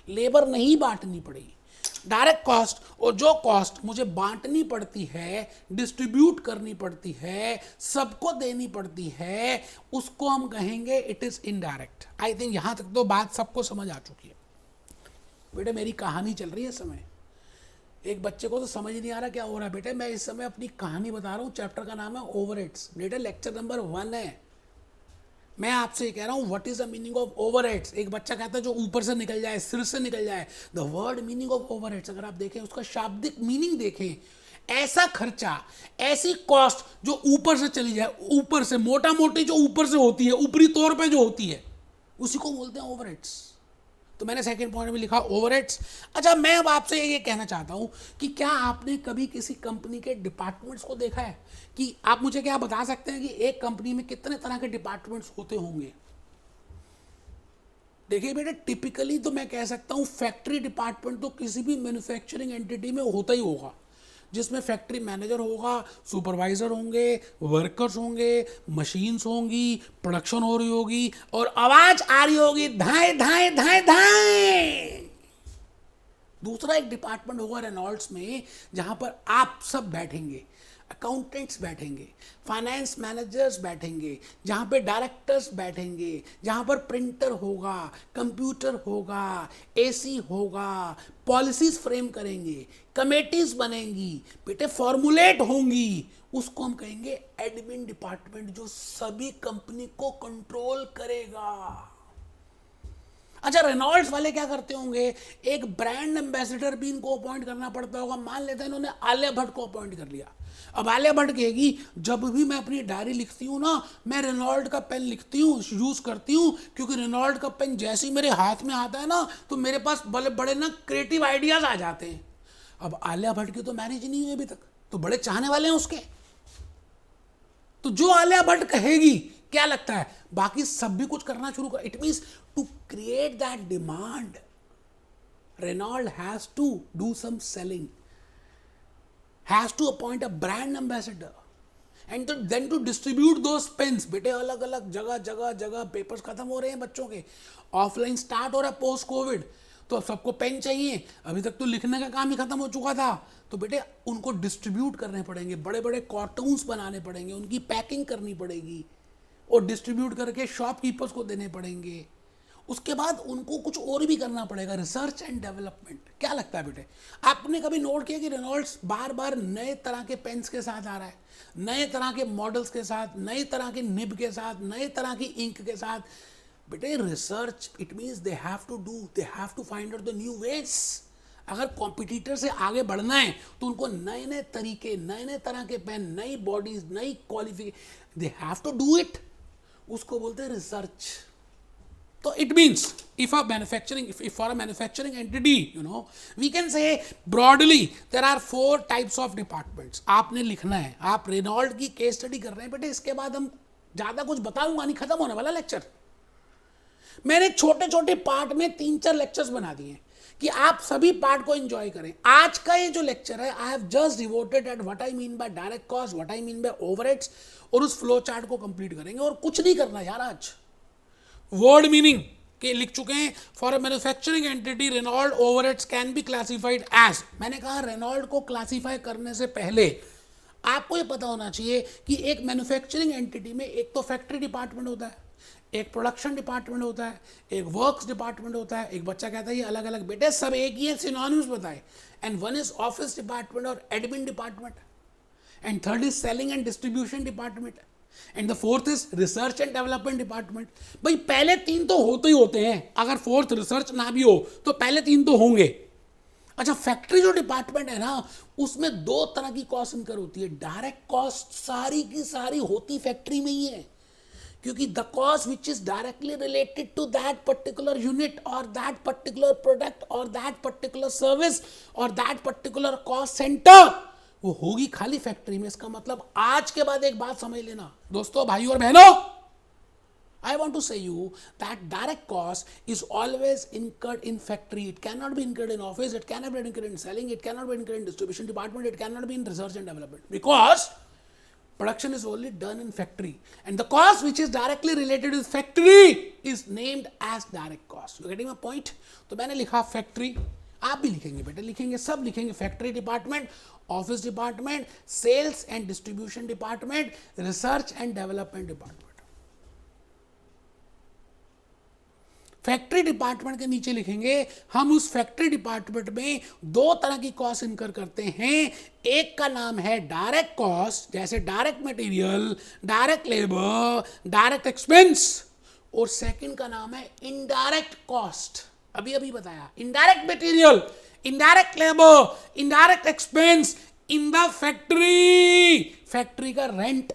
लेबर नहीं बांटनी पड़ी, डायरेक्ट कॉस्ट, और जो कॉस्ट मुझे बांटनी पड़ती है, डिस्ट्रीब्यूट करनी पड़ती है, सबको देनी पड़ती है, उसको हम कहेंगे it is indirect. I think यहां तक तो बात सबको समझ आ चुकी है. बेटे मेरी कहानी चल रही है इस समय. एक बच्चे को तो समझ नहीं आ रहा क्या हो रहा है. बेटे मैं इस समय अपनी कहानी बता रहा हूँ. चैप्टर का नाम है ओवरहेड्स. बेटे लेक्चर नंबर 1 है. मैं आपसे कह रहा हूं what is the meaning of overheads. एक बच्चा कहता है जो ऊपर से निकल जाए, सिर से निकल जाए. The word meaning of overheads अगर आप देखें, उसका शाब्दिक मीनिंग देखें, ऐसा खर्चा, ऐसी कॉस्ट जो ऊपर से चली जाए, ऊपर से मोटा मोटी जो ऊपर से होती है, ऊपरी तौर पे जो होती है, उसी को बोलते हैं ओवरहेड्स. तो मैंने सेकंड पॉइंट में लिखा ओवरहेड्स. अच्छा मैं अब आपसे ये कहना चाहता हूं कि क्या आपने कभी किसी कंपनी के डिपार्टमेंट्स को देखा है? कि आप मुझे क्या बता सकते हैं कि एक कंपनी में कितने तरह के डिपार्टमेंट्स होते होंगे? देखिए बेटे टिपिकली तो मैं कह सकता हूं फैक्ट्री डिपार्टमेंट तो किसी भी मैन्युफैक्चरिंग एंटिटी में होता ही होगा, जिसमें फैक्ट्री मैनेजर होगा, सुपरवाइजर होंगे, वर्कर्स होंगे, मशीन्स होंगी, प्रोडक्शन हो रही होगी और आवाज आ रही होगी धाए धाए धाए धाए. दूसरा एक डिपार्टमेंट होगा रेनॉल्ड्स में, जहां पर आप सब बैठेंगे, अकाउंटेंट्स बैठेंगे, फाइनेंस मैनेजर्स बैठेंगे, जहाँ पे डायरेक्टर्स बैठेंगे, जहाँ पर प्रिंटर होगा, कंप्यूटर होगा, एसी होगा, पॉलिसीज फ्रेम करेंगे, कमेटीज बनेंगी, बेटे फॉर्मुलेट होंगी. उसको हम कहेंगे एडमिन डिपार्टमेंट, जो सभी कंपनी को कंट्रोल करेगा. अच्छा रेनॉल्ड्स वाले क्या करते होंगे? एक ब्रांड एम्बेसडर भी इनको अपॉइंट करना पड़ता होगा. मान लेते हैं इन्होंने आलिया भट्ट को अपॉइंट कर लिया. अब आलिया भट्ट कहेगी जब भी मैं अपनी डायरी लिखती हूँ ना, मैं रेनॉल्ड का पेन लिखती हूँ, यूज करती हूँ, क्योंकि रेनॉल्ड का पेन जैसे ही मेरे हाथ में आता है ना, तो मेरे पास बड़े बड़े ना क्रिएटिव आइडियाज आ जाते हैं. अब आलिया भट्ट की तो मैरिज नहीं हुई अभी तक, तो बड़े चाहने वाले हैं उसके. तो जो आलिया भट्ट कहेगी, क्या लगता है बाकी सब भी कुछ करना शुरू कर. It means to create that demand, Reynold has to do some selling, has to appoint a brand ambassador and then to distribute those pens. बेटे अलग अलग जगह जगह जगह पेपर्स खत्म हो रहे हैं बच्चों के, ऑफलाइन स्टार्ट हो रहा है पोस्ट कोविड, तो सबको पेन चाहिए. अभी तक तो लिखने का काम ही खत्म हो चुका था. तो बेटे उनको डिस्ट्रीब्यूट करने पड़ेंगे, बड़े बड़े कार्टून्स बनाने पड़ेंगे, उनकी पैकिंग करनी पड़ेगी और डिस्ट्रीब्यूट करके शॉपकीपर्स को देने पड़ेंगे. उसके बाद उनको कुछ और भी करना पड़ेगा, रिसर्च एंड डेवलपमेंट. क्या लगता है बेटे, आपने कभी नोट किया कि रेनॉल्ड्स बार बार नए तरह के पेन्स के साथ आ रहा है, नए तरह के मॉडल्स के साथ, नए तरह के निब के साथ, नए तरह की इंक के साथ? बेटे research, it means they have to find out the new ways. अगर कॉम्पिटिटर से आगे बढ़ना है तो उनको नए नए तरीके, नए नए तरह के पेन, नई बॉडीज, नई qualification, they have to do it. उसको बोलते हैं research. So it means if for a manufacturing entity, we can say broadly there are 4 types of departments. आपने लिखना है, आप रेनॉल्ड की केस स्टडी कर रहे हैं बेटे, इसके बाद हम ज्यादा कुछ बताऊंगा नहीं, खत्म होने वाला लेक्चर. मैंने छोटे छोटे पार्ट में 3-4 लेक्चर्स बना दिए कि आप सभी पार्ट को एंजॉय करें। आज का ये जो लेक्चर है, I have just devoted at what I mean bye direct cost, what I mean bye overheads, और उस फ्लो चार्ट को कंप्लीट करेंगे। और कुछ नहीं करना यार, आज वर्ड मीनिंग के लिख चुके हैं। For a manufacturing entity Reynold overheads can be classified as, मैंने कहा रेनॉल्ड को क्लासिफाई करने से पहले आपको ये पता होना चाहिए कि एक मैन्युफैक्चरिंग एंटिटी में एक तो फैक्ट्री डिपार्टमेंट होता है, एक प्रोडक्शन डिपार्टमेंट होता है, एक वर्क्स डिपार्टमेंट होता है। एक बच्चा कहता है ये अलग अलग, बेटे सब एक ही है, सिनोनिम्स बताए। And one is office department और admin department, and third is selling and distribution department, and the fourth is research and development department. भाई पहले तीन तो होते ही होते हैं, अगर फोर्थ रिसर्च ना भी हो तो पहले तीन तो होंगे। अच्छा, फैक्ट्री जो डिपार्टमेंट है ना, उसमें दो तरह की कॉस्ट इनकर होती है। डायरेक्ट कॉस्ट सारी की सारी होती फैक्ट्री में ही है, क्योंकि the cost which is directly related to that particular unit और दैट पर्टिकुलर प्रोडक्ट और दैट पर्टिकुलर सर्विस और दैट पर्टिकुलर कॉस्ट सेंटर, वो होगी खाली फैक्ट्री में। इसका मतलब आज के बाद एक बात समझ लेना दोस्तों, भाई और बहनों, I want to say you that direct cost is always incurred in factory. It cannot be incurred in office. It cannot be incurred in selling. It cannot be incurred in distribution department. It cannot be in research and development, because production is only done in factory. And the cost which is directly related with factory is named as direct cost. You getting my point? तो मैंने लिखा factory, आप भी लिखेंगे बेटे, लिखेंगे, सब लिखेंगे। Factory department, office department, sales and distribution department, research and development department. Factory department के नीचे लिखेंगे हम उस फैक्ट्री डिपार्टमेंट में दो तरह की कॉस्ट इनकर करते हैं। एक का नाम है डायरेक्ट कॉस्ट, जैसे direct material, direct labour, direct expense, और सेकंड का नाम है इनडायरेक्ट कॉस्ट। अभी अभी बताया, indirect material, indirect labour, indirect expense in the factory. Factory का रेंट,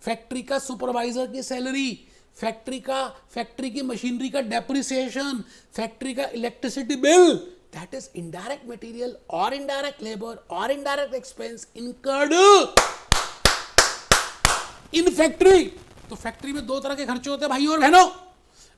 फैक्ट्री का सुपरवाइजर की सैलरी, फैक्ट्री की मशीनरी का डेप्रिसिएशन, फैक्ट्री का electricity bill, that is indirect material और इनडायरेक्ट लेबर और indirect expense incurred in factory. तो factory में दो तरह के खर्चे होते हैं भाई और बहनों,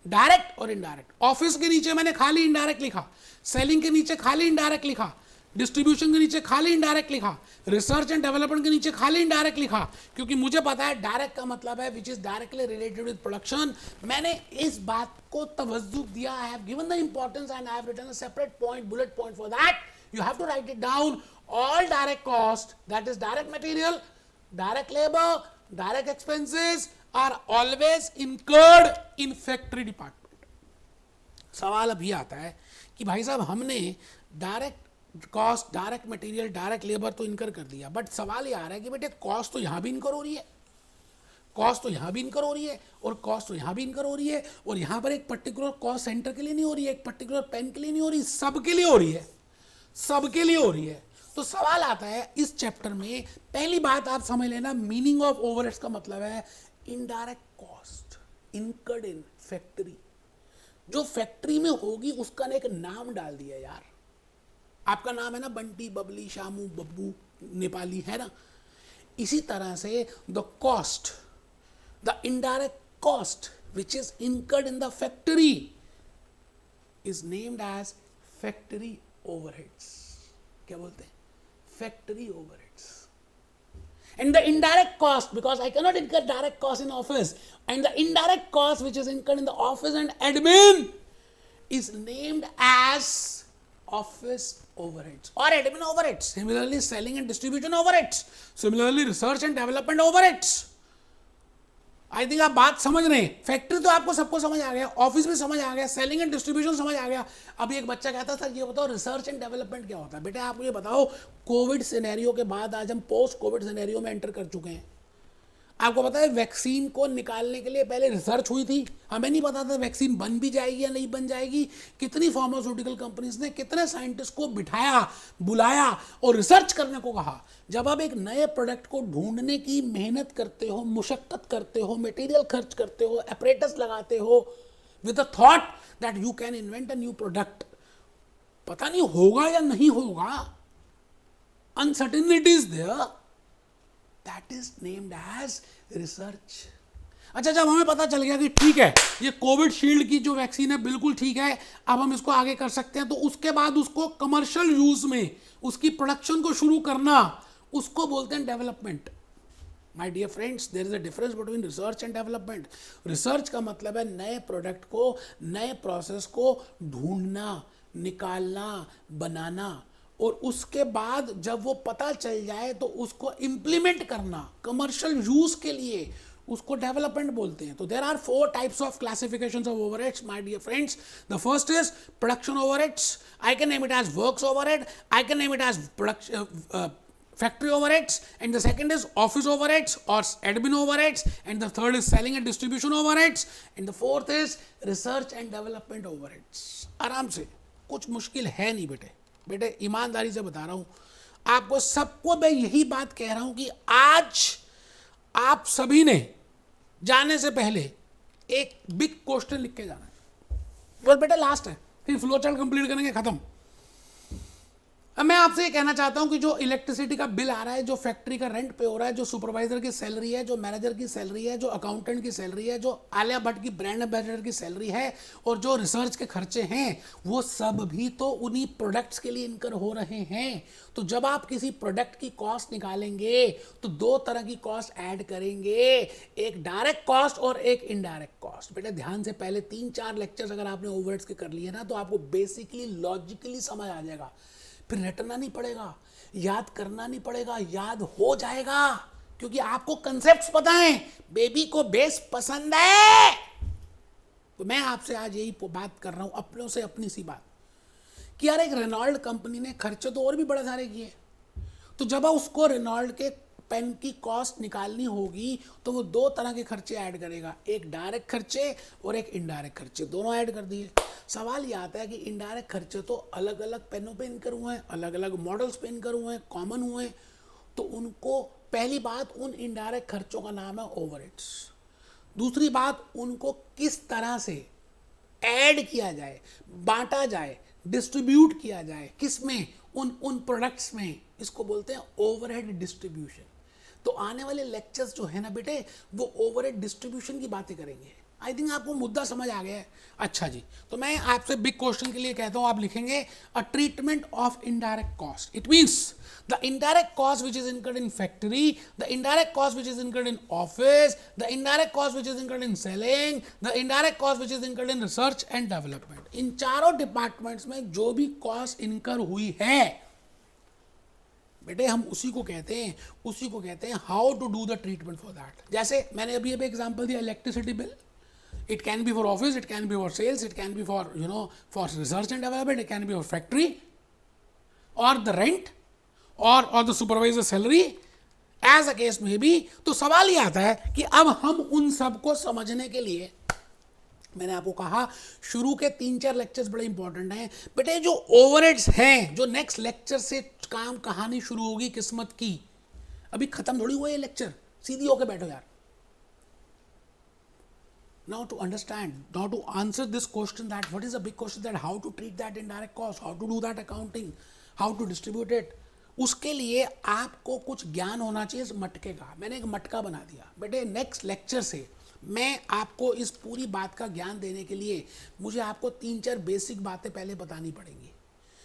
डायरेक्ट और इनडायरेक्ट। ऑफिस के नीचे मैंने खाली इनडायरेक्ट लिखा, सेलिंग के नीचे खाली इनडायरेक्ट लिखा, डिस्ट्रीब्यूशन के नीचे खाली इनडायरेक्ट लिखा, रिसर्च एंड डेवलपमेंट के नीचे खाली इनडायरेक्ट लिखा, क्योंकि मुझे पता है डायरेक्ट का मतलब है which is directly related with production. मैंने इस बात को तवज्जो दिया, I have given the importance and I have written a separate point, bullet point for that. You have to write it down. All direct cost, that is direct material, direct labour, direct expenses are always incurred in factory department. सवाल अभी आता है कि भाई साहब हमने direct cost, direct material, direct labour तो इनकर कर दिया, बट सवाल ये आ रहा है कि बेटे कॉस्ट तो यहां भी इनकर हो रही है, कॉस्ट तो यहां भी इनकर हो रही है, और कॉस्ट तो यहां भी इनकर हो रही है, और यहां पर एक पर्टिकुलर कॉस्ट सेंटर के लिए नहीं हो रही है, एक पर्टिकुलर पेन के लिए नहीं हो रही, सबके लिए हो रही है, सबके लिए हो रही है। तो सवाल आता है इस चैप्टर में, पहली बात आप समझ लेना, मीनिंग ऑफ ओवरहेड्स का मतलब है indirect cost incurred in factory. जो फैक्ट्री में होगी उसका एक नाम डाल दिया यार, आपका नाम है ना बंटी, बबली, शामू, बब्बू, नेपाली, है ना। इसी तरह से the cost, the indirect cost which is incurred in the factory is named as factory overheads. क्या बोलते हैं? Factory overheads. And the indirect cost, because I cannot incur direct cost in office, and the indirect cost which is incurred in the office and admin is named as office overheads or admin overheads. Similarly, selling and distribution overheads. Similarly, research and development overheads. I think आप बात समझ रहे हैं। Factory तो आपको सबको समझ आ गया, ऑफिस भी समझ आ गया, सेलिंग एंड डिस्ट्रीब्यूशन समझ आ गया। अभी एक बच्चा कहता सर ये बताओ रिसर्च एंड डेवलपमेंट क्या होता है। बेटा आप मुझे बताओ, कोविड सिनेरियो के बाद आज हम पोस्ट कोविड सिनेरियो में एंटर कर चुके हैं। आपको पता है वैक्सीन को निकालने के लिए पहले रिसर्च हुई थी, हमें नहीं पता था वैक्सीन बन भी जाएगी या नहीं बन जाएगी। कितनी फार्मास्यूटिकल कंपनीज ने कितने साइंटिस्ट को बिठाया, बुलाया और रिसर्च करने को कहा। जब आप एक नए प्रोडक्ट को ढूंढने की मेहनत करते हो, मुशक्कत करते हो, मटेरियल खर्च करते हो, एपरेटस लगाते हो with the thought that you can invent a new product, पता नहीं होगा या नहीं होगा, uncertainty is there, that is named as research. अच्छा, जब हमें पता चल गया कि ठीक है ये कोविड शील्ड की जो वैक्सीन है बिल्कुल ठीक है, अब हम इसको आगे कर सकते हैं, तो उसके बाद उसको कमर्शियल यूज में उसकी प्रोडक्शन को शुरू करना, उसको बोलते हैं development. My dear friends, there is a difference between research and development. Research का मतलब है नए प्रोडक्ट को, नए प्रोसेस को ढूंढना, निकालना, बनाना, और उसके बाद जब वो पता चल जाए तो उसको इम्प्लीमेंट करना कमर्शियल यूज के लिए, उसको डेवलपमेंट बोलते हैं। तो there are 4 types of classification of overheads my dear friends. The first is production overheads, I can name it as works overhead, I can name it as production factory overheads, and the second is office overheads or admin overheads, and the third is selling and distribution overheads, and the fourth is research and development overheads। आराम से, कुछ मुश्किल है नहीं बेटे, बेटे ईमानदारी से बता रहा हूं आपको, सबको मैं यही बात कह रहा हूं कि आज आप सभी ने जाने से पहले एक बिग क्वेश्चन लिख के जाना है, बस बेटा लास्ट है, फिर फ्लो चार्ट कंप्लीट करेंगे, खत्म। अब मैं आपसे ये कहना चाहता हूं कि जो इलेक्ट्रिसिटी का बिल आ रहा है, जो फैक्ट्री का रेंट पे हो रहा है, जो सुपरवाइजर की सैलरी है, जो मैनेजर की सैलरी है, जो अकाउंटेंट की सैलरी है, जो आलिया भट्ट की ब्रांड एम्बेसडर की सैलरी है, और जो रिसर्च के खर्चे हैं, वो सब भी तो उन्हीं प्रोडक्ट्स के लिए इनकर हो रहे हैं। तो जब आप किसी प्रोडक्ट की कॉस्ट निकालेंगे तो 2 तरह की कॉस्ट ऐड करेंगे, एक डायरेक्ट कॉस्ट और एक इनडायरेक्ट कॉस्ट। बेटा ध्यान से, पहले 3-4 लेक्चर्स अगर आपने ओवरहेड्स के कर लिए ना, तो आपको बेसिकली लॉजिकली समझ आ जाएगा, फिर रटना नहीं पड़ेगा, याद करना नहीं पड़ेगा, याद हो जाएगा, क्योंकि आपको कंसेप्ट्स पता है, बेबी को बेस पसंद है। तो मैं आपसे आज यही बात कर रहा हूं, अपनों से अपनी सी बात, कि यार एक रेनॉल्ड कंपनी ने खर्चे तो और भी बड़े सारे किए, तो जब उसको रेनॉल्ड के पेन की कॉस्ट निकालनी होगी तो वो 2 तरह के खर्चे ऐड करेगा, एक डायरेक्ट खर्चे और एक इनडायरेक्ट खर्चे, दोनों ऐड कर दिए। सवाल ये आता है कि इनडायरेक्ट खर्चे तो अलग अलग पेनों पे इनकर हुए हैं, अलग अलग मॉडल्स पे इनकर हुए हैं, कॉमन हुए हैं, तो उनको, पहली बात, उन इनडायरेक्ट खर्चों का नाम है ओवरहेड्स। दूसरी बात, उनको किस तरह से ऐड किया जाए, बांटा जाए, डिस्ट्रीब्यूट किया जाए, किस में, उन प्रोडक्ट्स में, इसको बोलते हैं ओवरहेड डिस्ट्रीब्यूशन। तो आने वाले लेक्चर्स जो है ना बेटे, वो ओवरहेड डिस्ट्रीब्यूशन की बातें करेंगे। आई थिंक आपको मुद्दा समझ आ गया है। अच्छा जी, तो मैं आपसे बिग क्वेश्चन के लिए कहता हूं, आप लिखेंगे a treatment of indirect cost. It means the indirect cost which is incurred in factory, the indirect cost which is incurred in office, the indirect cost which is incurred in selling, the indirect cost which is incurred in research and development। इन चारों departments में जो भी cost incur हुई है बेटे, हम उसी को कहते हैं how to do the treatment for that. जैसे मैंने अभी एग्जांपल दिया, electricity bill, it can be for office, it can be for sales, it can be for for research and development, it can be for factory, or the rent, or the supervisor salary, as a case may be। तो सवाल ये आता है कि अब हम उन सब को समझने के लिए, मैंने आपको कहा शुरू के 3-4 लेक्चर्स बड़े इंपॉर्टेंट हैं बेटे। जो ओवरहेड्स हैं, जो नेक्स्ट लेक्चर से काम कहानी शुरू होगी किस्मत की, अभी खत्म थोड़ी हुआ ये लेक्चर, सीधी होके बैठो यार। Now to understand, now to answer this question, that what is a big question, that how to treat that indirect cost, how to do that accounting, how to distribute it, उसके लिए आपको कुछ ज्ञान होना चाहिए इस मटके का। मैंने एक मटका बना दिया बेटे। नेक्स्ट लेक्चर से मैं आपको इस पूरी बात का ज्ञान देने के लिए मुझे आपको 3-4 बेसिक बातें पहले बतानी पड़ेंगी।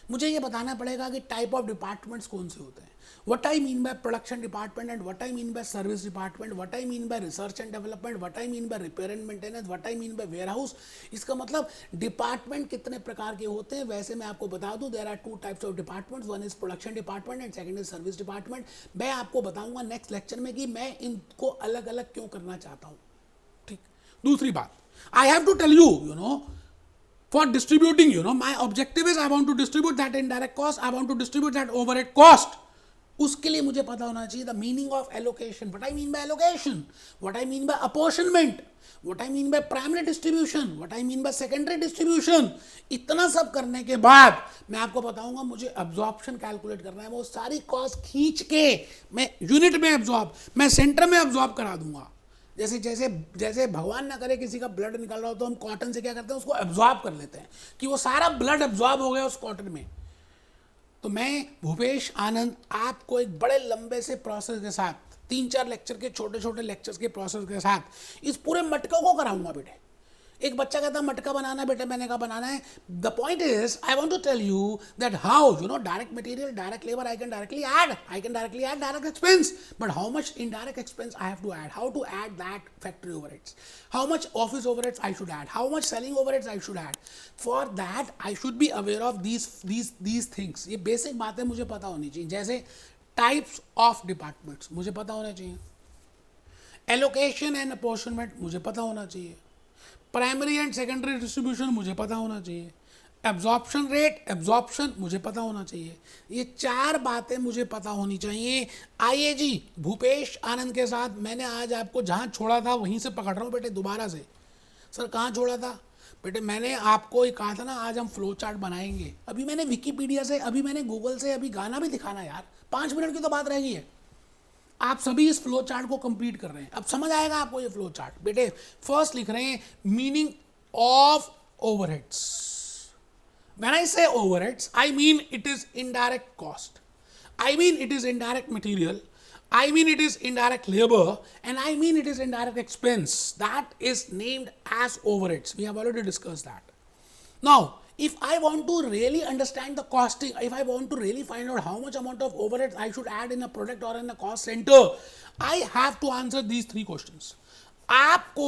मुझे ये बताना पड़ेगा कि टाइप ऑफ डिपार्टमेंट्स कौन से होते हैं, what I mean by production department, and what I mean bye service department, what I mean bye research and development, what I mean bye repair and maintenance, what I mean bye warehouse. इसका मतलब department कितने प्रकार के होते हैं। वैसे मैं आपको बता दूं, there are 2 types of departments, one is production department and second is service department. मैं आपको बताऊंगा नेक्स्ट लेक्चर में कि मैं इनको अलग अलग क्यों करना चाहता हूँ। ठीक, दूसरी बात, I have to tell you for distributing, my objective is I want to distribute that indirect cost, I want to distribute that overhead cost। उसके लिए मुझे पता होना चाहिए the meaning of allocation, what I mean by allocation, what I mean by apportionment, what I mean by primary distribution, what I mean by secondary distribution। इतना सब करने के बाद मैं आपको बताऊंगा मुझे absorption कैलकुलेट करना है। वो सारी कॉस्ट खींच के मैं यूनिट में एब्जॉर्ब, मैं सेंटर में एब्जॉर्ब करा दूंगा। जैसे जैसे जैसे भगवान ना करे किसी का ब्लड निकल रहा हो तो हम कॉटन से क्या करते हैं, उसको एब्जॉर्ब कर लेते हैं कि वो सारा ब्लड एब्जॉर्ब हो गया उस कॉटन में। तो मैं भूपेश आनंद आपको एक बड़े लंबे से प्रोसेस के साथ 3-4 लेक्चर के छोटे छोटे लेक्चर्स के प्रोसेस के साथ इस पूरे मटके को कराऊंगा बेटे। एक बच्चा कहता है मटका बनाना बेटे, मैंने कहा बनाना है। The point is I want to tell you that how direct material, direct labour I can directly add direct expense, but how much indirect expense I have to add, how to add that factory overheads, how much office overheads I should add, how much selling overheads I should add. For that I should be aware of these things. ये basic बातें मुझे पता होनी चाहिए, जैसे types of departments मुझे पता होना चाहिए, एलोकेशन एंड अपॉर्शनमेंट मुझे पता होना चाहिए, प्राइमरी एंड सेकेंडरी डिस्ट्रीब्यूशन मुझे पता होना चाहिए, एब्जॉर्प्शन रेट, एब्जॉर्प्शन मुझे पता होना चाहिए। ये 4 बातें मुझे पता होनी चाहिए। आइए जी, भूपेश आनंद के साथ मैंने आज आपको जहाँ छोड़ा था वहीं से पकड़ रहा हूँ बेटे दोबारा से। सर कहाँ छोड़ा था बेटे? मैंने आपको ये कहा था ना आज हम फ्लो चार्ट बनाएंगे। अभी मैंने विकीपीडिया से, अभी मैंने गूगल से, अभी गाना भी दिखाना यार, 5 मिनट की तो बात रह गई है। आप सभी इस फ्लो चार्ट को कंप्लीट कर रहे हैं, अब समझ आएगा आपको ये फ्लो चार्ट। बेटे फर्स्ट लिख रहे हैं meaning of overheads. When I say overheads I mean it is indirect cost, I mean it is indirect material, I mean it is indirect labor, and I mean it is indirect expense. That is named as overheads. We have already discussed that. Now, if I want to really understand the costing, if I want to really find out how much amount of overheads I should add in a product or in a cost center, I have to answer these 3 questions. आपको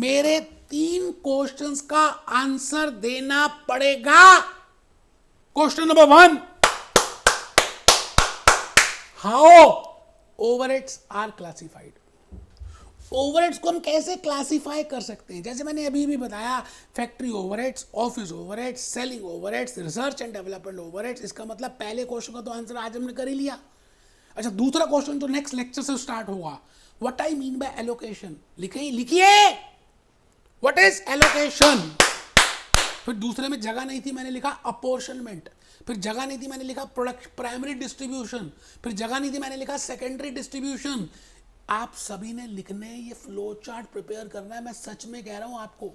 मेरे 3 questions का answer देना पड़ेगा। Question number 1, how overheads are classified. Overheads को हम कैसे classify कर सकते हैं? जैसे मैंने अभी भी बताया, factory overheads, office overheads, selling overheads, research and development overheads. इसका मतलब पहले क्वेश्चन का तो आंसर आज हमने कर ही लिया। अच्छा, दूसरा क्वेश्चन जो नेक्स्ट लेक्चर से स्टार्ट होगा, what I mean bye allocation. लिखिए व्हाट इज एलोकेशन। फिर दूसरे में जगह नहीं थी, मैंने लिखा अपॉर्शनमेंट। फिर जगह नहीं थी, मैंने लिखा प्रोडक्ट प्राइमरी डिस्ट्रीब्यूशन। फिर जगह नहीं थी, मैंने लिखा सेकेंडरी डिस्ट्रीब्यूशन। आप सभी ने लिखने हैं, ये फ्लो चार्ट प्रिपेयर करना है, मैं सच में कह रहा हूं आपको।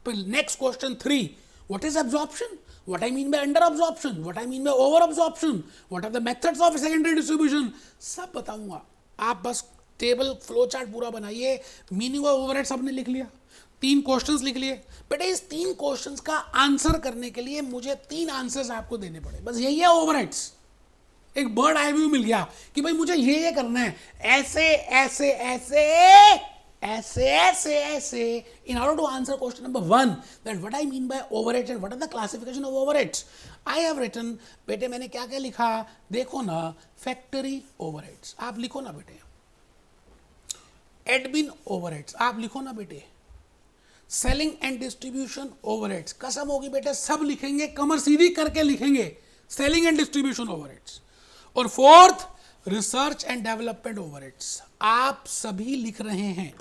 फिर next question 3, what is absorption, what I mean by under absorption, what I mean by over absorption, what are the methods of secondary distribution, सब बताऊंगा। आप बस टेबल फ्लो चार्ट पूरा बनाइए। मीनिंग ऑफ ओवरहेड सबने लिख लिया, 3 क्वेश्चंस लिख लिए। बेटे इस 3 क्वेश्चंस का आंसर करने के लिए मुझे 3 आंसर्स आपको देने पड़े, बस यही है ओवरहेड्स। एक बर्ड आई व्यू मिल गया कि भाई मुझे ये करना है, ऐसे ऐसे ऐसे ऐसे ऐसे ऐसे, in order to answer question number 1, that what I mean by overheads and what are the classification of overheads. I have written, बेटे मैंने क्या क्या लिखा देखो ना, फैक्ट्री ओवरहेड्स आप लिखो ना बेटे, एडमिन ओवरहेड्स आप लिखो ना बेटे, सेलिंग एंड डिस्ट्रीब्यूशन ओवरहेड्स, कसम होगी बेटे सब लिखेंगे, कमर सीधी करके लिखेंगे, सेलिंग एंड डिस्ट्रीब्यूशन ओवरहेड्स। और 4th research and development overheads आप सभी लिख रहे हैं।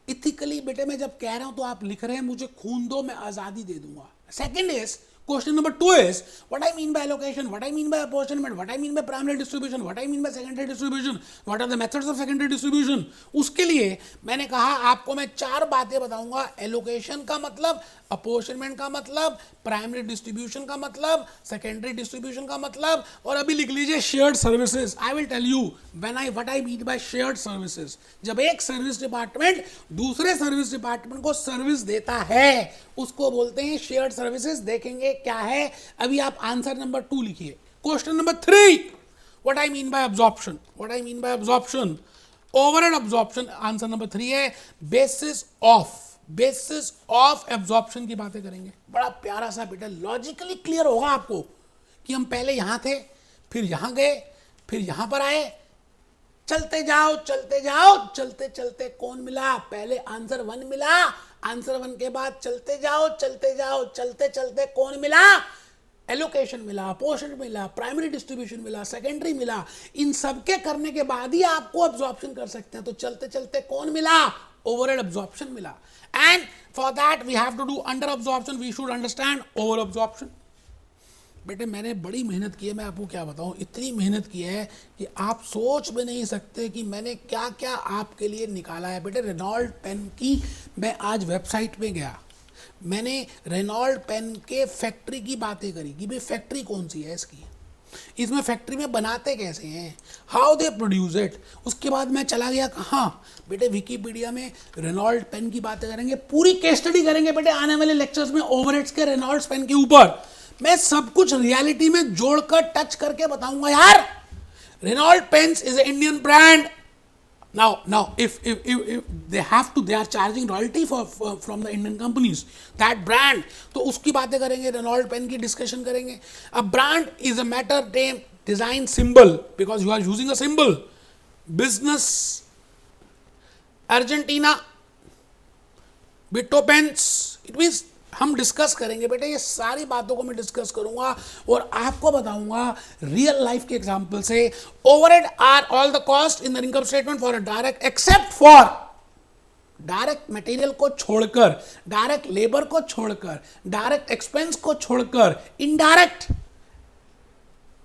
इथिकली बेटे मैं जब कह रहा हूं तो आप लिख रहे हैं, मुझे खून दो मैं आजादी दे दूंगा। Second is question number 2 is what I mean by allocation, what I mean by apportionment, what I mean by primary distribution, what I mean by secondary distribution, what are the methods of secondary distribution। उसके लिए मैंने कहा आपको मैं 4 बातें बताऊंगा। Allocation का मतलब, अपॉर्शनमेंट का मतलब, प्राइमरी डिस्ट्रीब्यूशन का मतलब, सेकेंडरी डिस्ट्रीब्यूशन का मतलब, और अभी लिख लीजिए shared services. I will tell you what I mean by shared services. जब एक सर्विस डिपार्टमेंट दूसरे सर्विस डिपार्टमेंट को सर्विस देता है उसको बोलते हैं शेयर्ड सर्विसेज। देखेंगे क्या है, अभी आप आंसर नंबर 2 लिखिए। Question number 3, what I mean bye absorption, what I mean bye absorption, overhead absorption. Answer number 3 है बेसिस ऑफ एब्जॉर्प्शन की बातें करेंगे। बड़ा प्यारा सा बेटा, लॉजिकली क्लियर होगा आपको कि हम पहले यहां थे, फिर यहां गए, फिर यहां पर आए, चलते जाओ चलते जाओ, चलते चलते कौन मिला, पहले आंसर 1 मिला, आंसर 1 के बाद चलते जाओ चलते जाओ, चलते चलते कौन मिला, एलोकेशन मिला, पोर्शन मिला, प्राइमरी डिस्ट्रीब्यूशन मिला, सेकेंडरी मिला। इन सब के करने के बाद ही आपको एब्जॉर्प्शन कर सकते हैं। तो चलते चलते कौन मिला, ओवरहेड एब्जॉर्प्शन मिला। And for that we have to do under absorption, we should understand over absorption. बेटे मैंने बड़ी मेहनत की है, मैं आपको क्या बताऊं, इतनी मेहनत की है कि आप सोच भी नहीं सकते कि मैंने क्या क्या आपके लिए निकाला है। बेटे रेनॉल्ड पेन की मैं आज वेबसाइट पे गया, मैंने रेनॉल्ड पेन के फैक्ट्री की बातें करी कि भाई फैक्ट्री कौन सी है इसकी, इसमें फैक्ट्री में बनाते कैसे हैं, हाउ दे प्रोड्यूस इट। उसके बाद मैं चला गया कहाँ बेटे, विकीपीडिया में रेनॉल्ड पेन की बातें करेंगे, पूरी केस स्टडी करेंगे बेटे आने वाले लेक्चर्स में ओवरहेड्स के रेनॉल्ड्स पेन के ऊपर। मैं सब कुछ रियलिटी में जोड़कर टच करके बताऊंगा यार। Reynold pens is a Indian brand. Now, if they have to, they are charging royalty from the Indian companies, that brand. तो उसकी बातें करेंगे, रेनॉल्ड पेन की डिस्कशन करेंगे। A brand is a matter name, design, symbol, because you are using a symbol. Business, Argentina, Bitto pens, it means हम discuss करेंगे बेटे, ये सारी बातों को मैं डिस्कस करूंगा और आपको बताऊंगा रियल लाइफ के एग्जांपल से। Overhead are all the cost in the income statement for a direct, except for direct material को छोड़कर, डायरेक्ट लेबर को छोड़कर, डायरेक्ट एक्सपेंस को छोड़कर, indirect,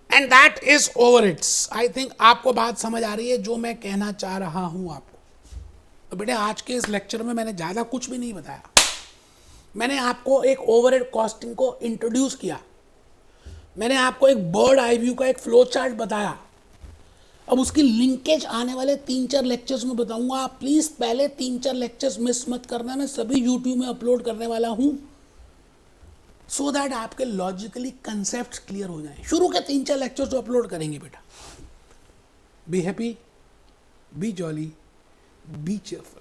and that is overheads. I think आपको बात समझ आ रही है जो मैं कहना चाह रहा हूं आपको। तो बेटे आज के इस लेक्चर में मैंने ज्यादा कुछ भी नहीं बताया, मैंने आपको एक ओवरहेड कॉस्टिंग को इंट्रोड्यूस किया, मैंने आपको एक बर्ड आई व्यू का एक फ्लो चार्ट बताया। अब उसकी लिंकेज आने वाले 3-4 लेक्चर्स में बताऊंगा। प्लीज पहले 3-4 लेक्चर्स मिस मत करना, मैं सभी यूट्यूब में अपलोड करने वाला हूं, सो दैट आपके लॉजिकली कंसेप्ट क्लियर हो जाएं। शुरू के 3-4 लेक्चर्स जो अपलोड करेंगे बेटा। Be happy, B jolly, B cheerful.